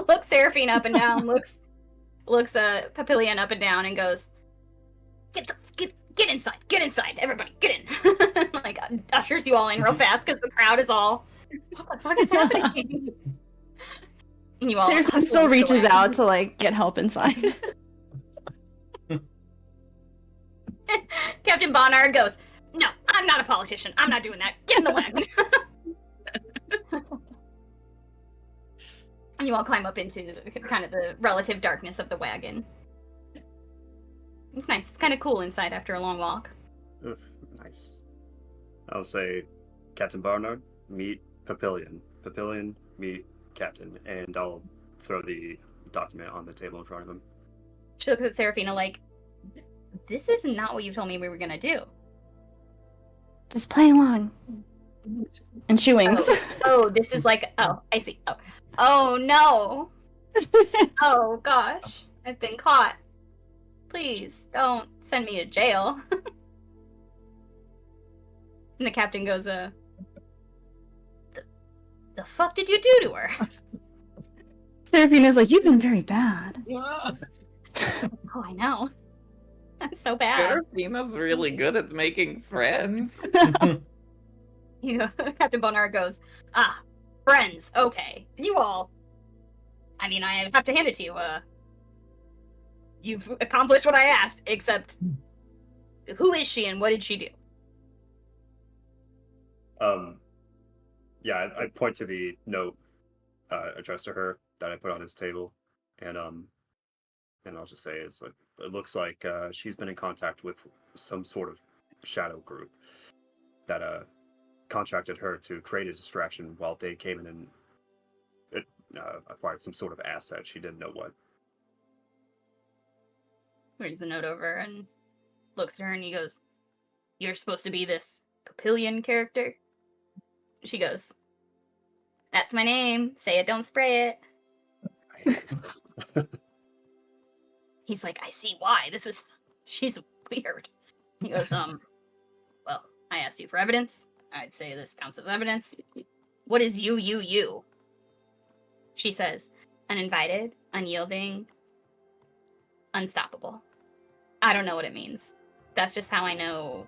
looks Seraphine up and down, looks Papillion up and down and goes, Get inside, everybody, get in. Like ushers you all in real fast because the crowd is all, what the fuck is happening? And you all Seraphine still reaches out to like get help inside. Captain Bonard goes, no, I'm not a politician. I'm not doing that. Get in the wagon. And you all climb up into kind of the relative darkness of the wagon. It's nice. It's kind of cool inside after a long walk. Oof, nice. I'll say, Captain Barnard, meet Papillion. Papillion, meet Captain. And I'll throw the document on the table in front of him. She looks at Seraphina like, this is not what you told me we were gonna do. Just play along. And she winks. Oh, this is like, oh, I see. Oh no. Oh gosh, I've been caught. Please don't send me to jail. And the captain goes, the fuck did you do to her? Seraphina's like, you've been very bad. Oh, I know. I'm so bad. Seraphina's really good at making friends. You know, Captain Bonard goes, friends, okay. You all, I mean, I have to hand it to you, you've accomplished what I asked, except, who is she and what did she do? Yeah, I point to the note addressed to her that I put on his table, and I'll just say it's like, it looks like she's been in contact with some sort of shadow group that contracted her to create a distraction while they came in and acquired some sort of asset. She didn't know what. Reads the note over and looks at her and he goes, you're supposed to be this Papillion character? She goes, that's my name. Say it, don't spray it. He's like, I see why. She's weird. He goes, well, I asked you for evidence. I'd say this counts as evidence. What is you? She says, uninvited, unyielding, unstoppable. I don't know what it means. That's just how I know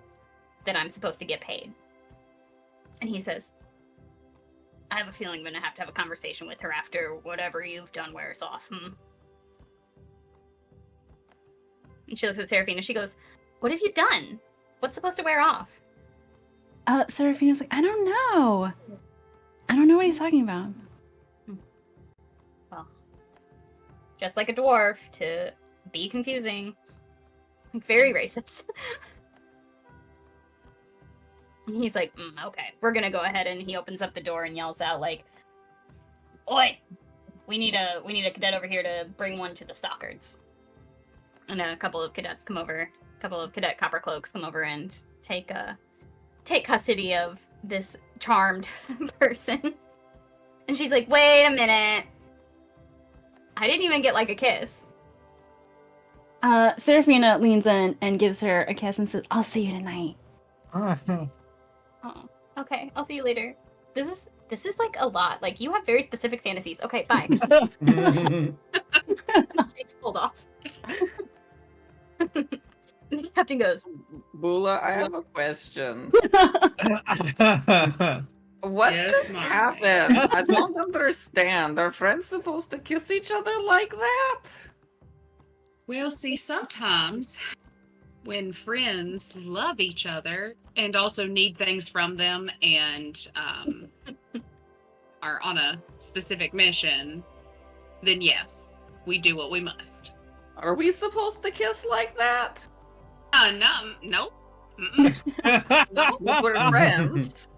that I'm supposed to get paid. And he says, I have a feeling I'm going to have a conversation with her after whatever you've done wears off. And she looks at Seraphina. She goes, what have you done? What's supposed to wear off? Seraphina's like, I don't know. I don't know what he's talking about. Well, just like a dwarf, to be confusing. Very racist. He's like, okay, we're gonna go ahead, and he opens up the door and yells out like, "Oi! We need a cadet over here to bring one to the Stockards." And a couple of cadets come over, a couple of cadet copper cloaks come over and take custody of this charmed person. And she's like, "Wait a minute. I didn't even get like a kiss." Seraphina leans in and gives her a kiss and says, "I'll see you tonight." Oh, okay. I'll see you later. This is like a lot. Like, you have very specific fantasies. Okay, bye. She's pulled off. The captain goes, Bula, I have a question. What Yes, just Mom. happened? I don't understand. Are friends supposed to kiss each other like that? Well, see, sometimes when friends love each other and also need things from them and are on a specific mission, then yes, we do what we must. Are we supposed to kiss like that? No. Mm-mm. No. But we're friends.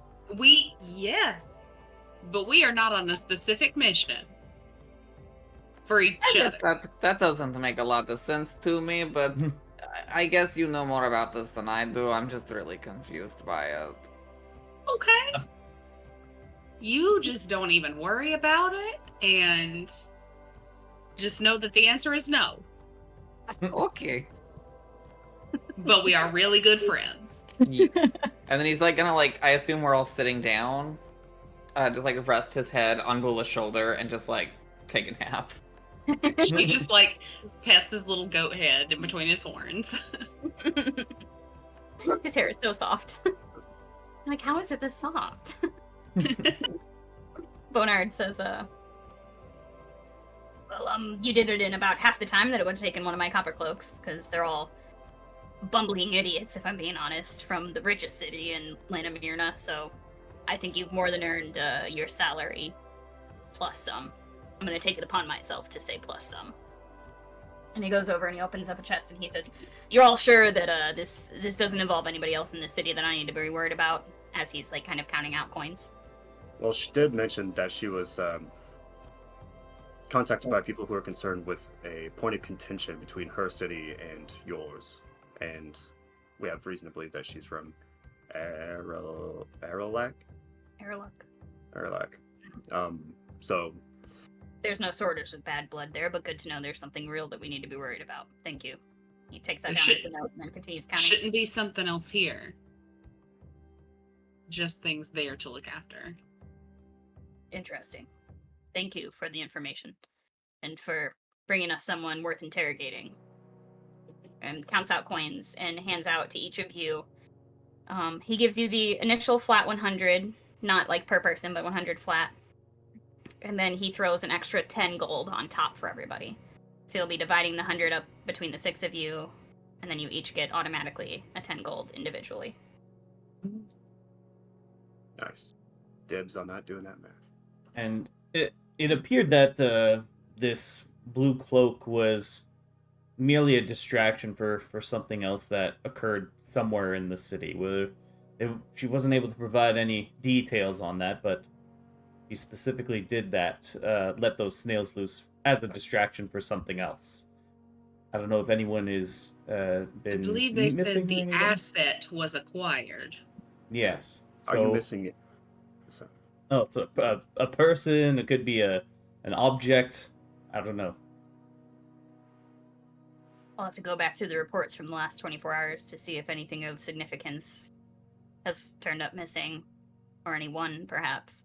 Yes, but we are not on a specific mission for each I other. guess that doesn't make a lot of sense to me, but I guess you know more about this than I do. I'm just really confused by it. Okay. You just don't even worry about it and just know that the answer is no. Okay. But we are really good friends. Yeah. And then he's like gonna I assume we're all sitting down, just rest his head on Bula's shoulder and just take a nap. She just pets his little goat head in between his horns. his hair is so soft. Like, how is it this soft? Bonard says, you did it in about half the time that it would have taken one of my copper cloaks, because they're all bumbling idiots, if I'm being honest, from the richest city in Lanamirna, so I think you've more than earned your salary, plus some. I'm gonna take it upon myself to say plus some. And he goes over and he opens up a chest and he says, "You're all sure that this doesn't involve anybody else in the city that I need to be worried about?" As he's kind of counting out coins. Well, she did mention that she was contacted by people who are concerned with a point of contention between her city and yours. And we have reason to believe that she's from Aralac? Aralac. So... There's no shortage of bad blood there, but good to know there's something real that we need to be worried about. Thank you. He takes that There down as a note and then continues counting. Shouldn't be something else here. Just things there to look after. Interesting. Thank you for the information. And for bringing us someone worth interrogating. And counts out coins and hands out to each of you. He gives you the initial flat 100, not per person, but 100 flat. And then he throws an extra 10 gold on top for everybody. So you'll be dividing the 100 up between the 6 of you, and then you each get automatically a 10 gold individually. Nice. Dibs on not doing that math. And it appeared that this blue cloak was merely a distraction for something else that occurred somewhere in the city. She wasn't able to provide any details on that, but he specifically did that, let those snails loose as a distraction for something else. I don't know if anyone is been I believe they missing said the or anything. asset was acquired. Yes. Are you missing it? So, Oh, so a person. It could be an object. I don't know. I'll have to go back through the reports from the last 24 hours to see if anything of significance has turned up missing, or anyone, perhaps.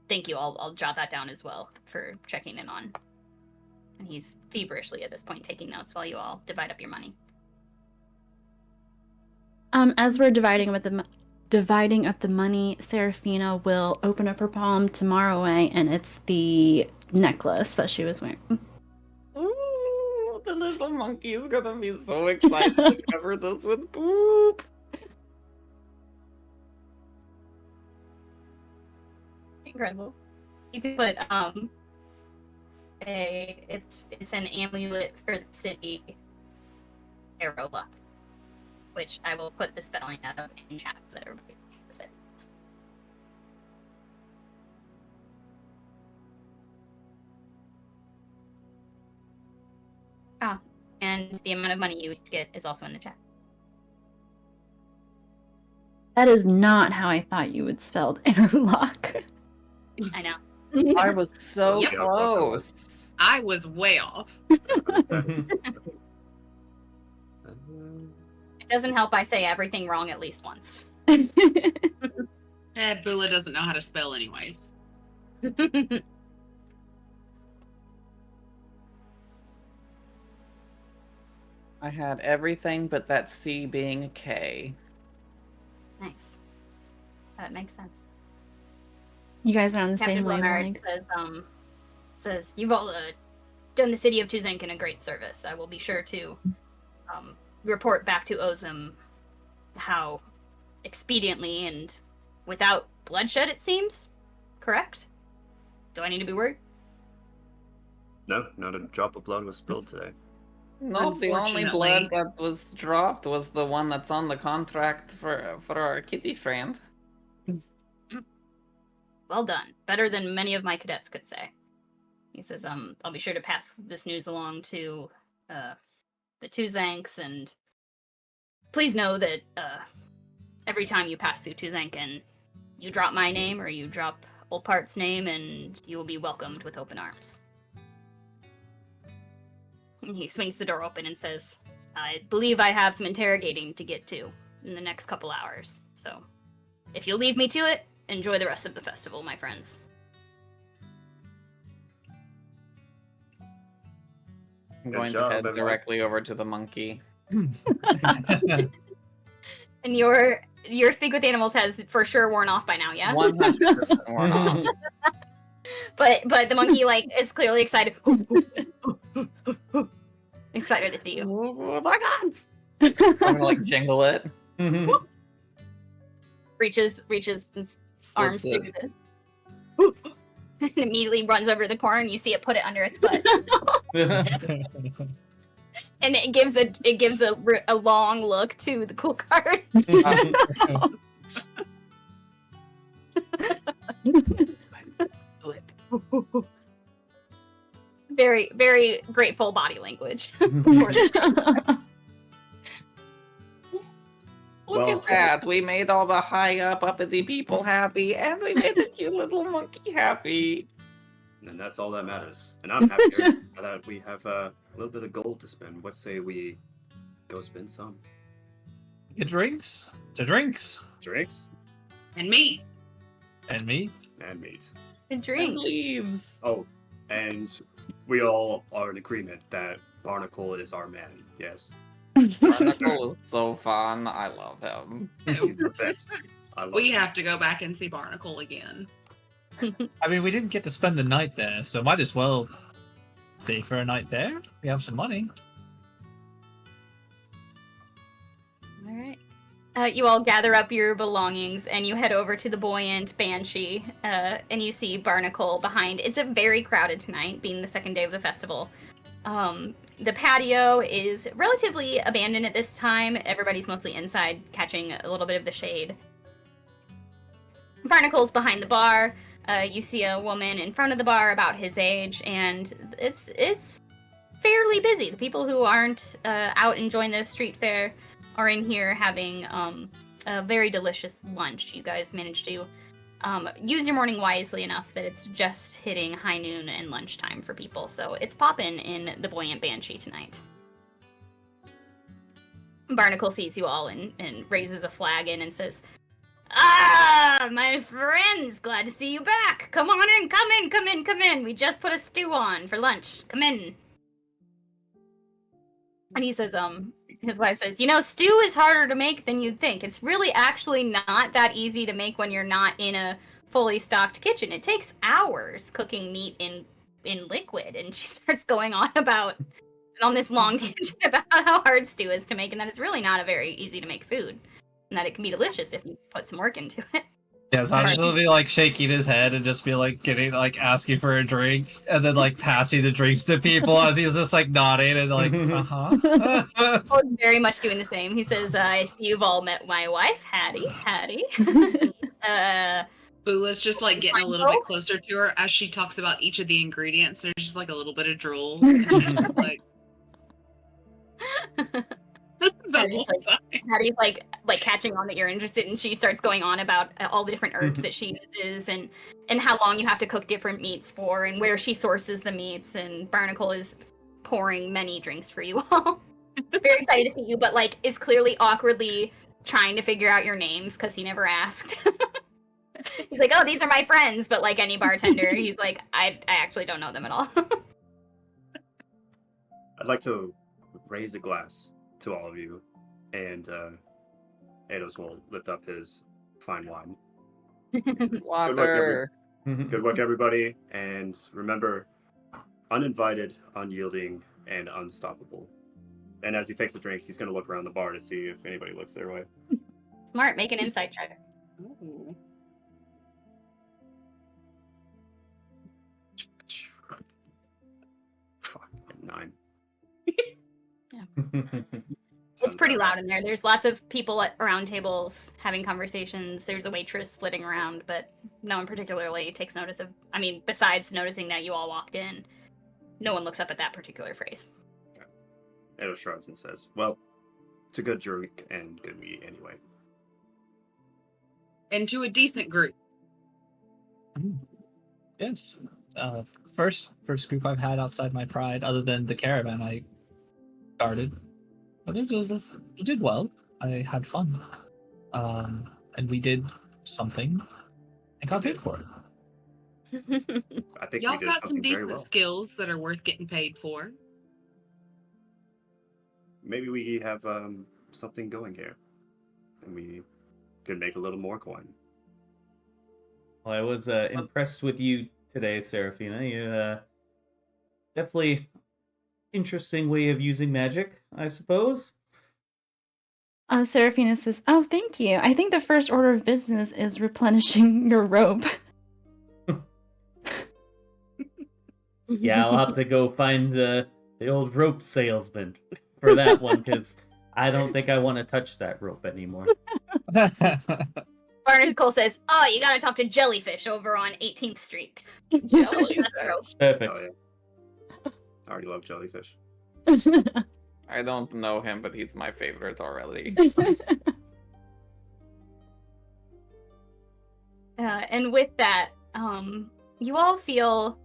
Thank you. I'll jot that down as well for checking in on. And he's feverishly at this point taking notes while you all divide up your money. As we're dividing up the money, Seraphina will open up her palm to Marroway, and it's the necklace that she was wearing. Ooh, the little monkey is gonna be so excited to cover this with poop. Incredible. You can put it's an amulet for the city arrow luck, which I will put the spelling of in chat so that everybody knows it. Ah, and the amount of money you get is also in the chat. That is not how I thought you would spell airlock. I know. I was so Yep. close. I was way off. It doesn't help I say everything wrong at least once. Bula doesn't know how to spell anyways. I had everything but that C being a K. Nice. That makes sense. You guys are on the Captain same Bonard wavelength. says you've all done the city of Tuzankin a great service. I will be sure to report back to Ozum how expediently and without bloodshed it seems. Correct? Do I need to be worried? No, not a drop of blood was spilled today. No, the only blood Unfortunately. that was dropped was the one that's on the contract for our kitty friend. Well done. Better than many of my cadets could say. He says, I'll be sure to pass this news along to the Tuzanks, and please know that every time you pass through Tuzankin, you drop my name or you drop Olpart's name, and you will be welcomed with open arms. And he swings the door open and says, I believe I have some interrogating to get to in the next couple hours, so if you'll leave me to it, enjoy the rest of the festival, my friends. I'm Good going job, to head everyone. directly over to the monkey. And your speak with animals has for sure worn off by now, yeah? 100% worn off. But the monkey is clearly excited. Excited to see you. Oh my god! I'm gonna jingle it. Reaches its arms Slits through and immediately runs over to the corner, and you see it put it under its butt. And it gives a long look to the cool card. Very, very grateful body language. For the show. Look Well- at that! We made all the high uppity people happy, and we made the cute little monkey happy. And that's all that matters. And I'm happier that we have a little bit of gold to spend. What say we go spend some Get drinks. To drinks. drinks And me. And me. and meat? The And drinks. leaves. Oh, and we all are in agreement that Barnacle is our man. Yes, Barnacle is so fun. I love him. he's the best. I love We him. have to go back and see Barnacle again. I mean, we didn't get to spend the night there, so might as well stay for a night there. We have some money. All right. You all gather up your belongings and you head over to the buoyant Banshee, and you see Barnacle behind. It's a very crowded tonight, being the second day of the festival. The patio is relatively abandoned at this time. Everybody's mostly inside, catching a little bit of the shade. Barnacle's behind the bar. You see a woman in front of the bar about his age, and it's fairly busy. The people who aren't out enjoying the street fair are in here having a very delicious lunch. You guys managed to use your morning wisely enough that it's just hitting high noon and lunchtime for people, so it's poppin' in the buoyant Banshee tonight. Barnacle sees you all and raises a flagon and says, "Ah, my friends, glad to see you back. Come on in, come in, come in, come in. We just put a stew on for lunch. Come in." And he says, his wife says, "You know, stew is harder to make than you'd think. It's really actually not that easy to make when you're not in a fully stocked kitchen. It takes hours cooking meat in liquid." And she starts going on this long tangent about how hard stew is to make, and that it's really not a very easy to make food, and that it can be delicious if you put some work into it. Yeah, so I'm just gonna be like shaking his head and just be like getting like asking for a drink and then like passing the drinks to people as he's just like nodding and like, uh-huh. Paul is very much doing the same. He says, I see you've all met my wife, Hattie. Bula's just like getting a little bit closer to her as she talks about each of the ingredients. There's just like a little bit of drool. And she's just like, Hattie's like catching on that you're interested, and she starts going on about all the different herbs that she uses, and how long you have to cook different meats for, and where she sources the meats. And Barnacle is pouring many drinks for you all. Very excited to see you, but like is clearly awkwardly trying to figure out your names because he never asked. He's like, oh, these are my friends, but like any bartender, he's like, I actually don't know them at all. I'd like to raise a glass to all of you, and Eidos will lift up his fine wine. Water. Good work, everybody, and remember, uninvited, unyielding, and unstoppable. And as he takes a drink, he's going to look around the bar to see if anybody looks their way. Smart, make an insight check. ooh. Fuck, 9. It's pretty loud in there. There's lots of people at round tables having conversations. There's a waitress flitting around, but no one particularly takes notice of. I mean, besides noticing that you all walked in, no one looks up at that particular phrase. Eidos shrugs and says, well, it's a good drink and good meat anyway. And to a decent group. Yes. First group I've had outside my pride, other than the caravan I started. But it did well. I had fun. And we did something and got paid for it. I think Y'all we did got some something very decent well. skills that are worth getting paid for. Maybe we have something going here, and we could make a little more coin. Well, I was impressed with you today, Seraphina. You definitely interesting way of using magic, I suppose. Seraphina says, oh, thank you. I think the first order of business is replenishing your robe. Yeah, I'll have to go find the old rope salesman for that one, because I don't think I want to touch that rope anymore. Barnacle says, oh, you gotta talk to Jellyfish over on 18th Street. Jellyfish. Perfect. Oh, yeah. I already love jellyfish. I don't know him, but he's my favorite already. And with that, you all feel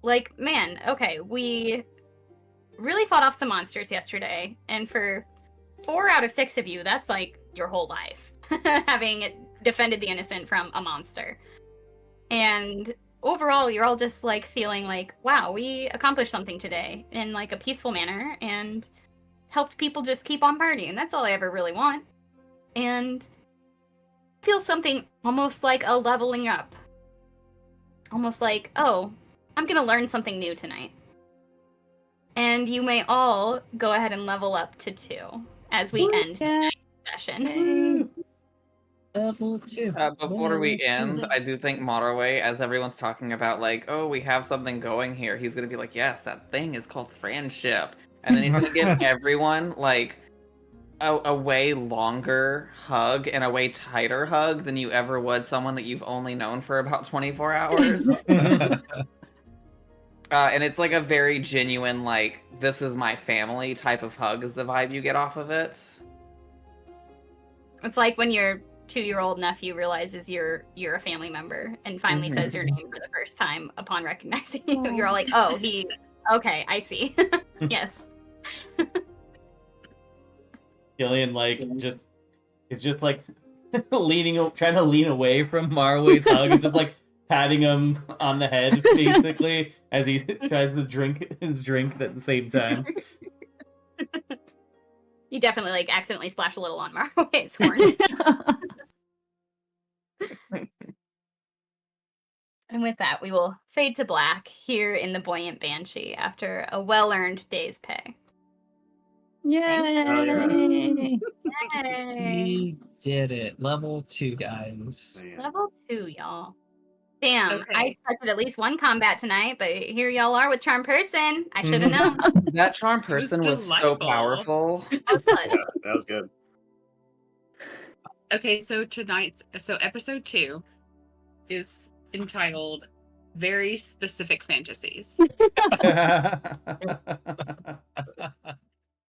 like, man, okay, we really fought off some monsters yesterday, and for 4 out of 6 of you, that's like your whole life, having defended the innocent from a monster. And overall, you're all just like feeling like, wow, we accomplished something today in like a peaceful manner and helped people just keep on partying. That's all I ever really want. And feel something almost like a leveling up. Almost like, oh, I'm gonna learn something new tonight. And you may all go ahead and level up to 2 as we end tonight's session. Level 2. Before we end, I do think Marroway, as everyone's talking about, like, oh, we have something going here, he's gonna be like, yes, that thing is called friendship. And then he's gonna give everyone, like, a way longer hug and a way tighter hug than you ever would someone that you've only known for about 24 hours. And it's like a very genuine, like, this is my family type of hug is the vibe you get off of it. It's like when your 2-year-old nephew realizes you're a family member and finally says your name for the first time upon recognizing you. You're all like, oh, okay, I see. Yes. Kilian, like, is just like trying to lean away from Marway's hug and just like patting him on the head, basically, as he tries to drink his drink at the same time. You definitely like accidentally splash a little on Marroway's horns. And with that, we will fade to black here in the Buoyant Banshee after a well-earned day's pay. Yay! Yay. did it. Level 2, guys. Man. Level 2, y'all. Damn, I Okay. expected at least one combat tonight, but here y'all are with Charm Person. I should have known. That charm was person was so delightful. powerful. That was fun. Yeah, that was good. Okay, so episode 2 is entitled Very Specific Fantasies.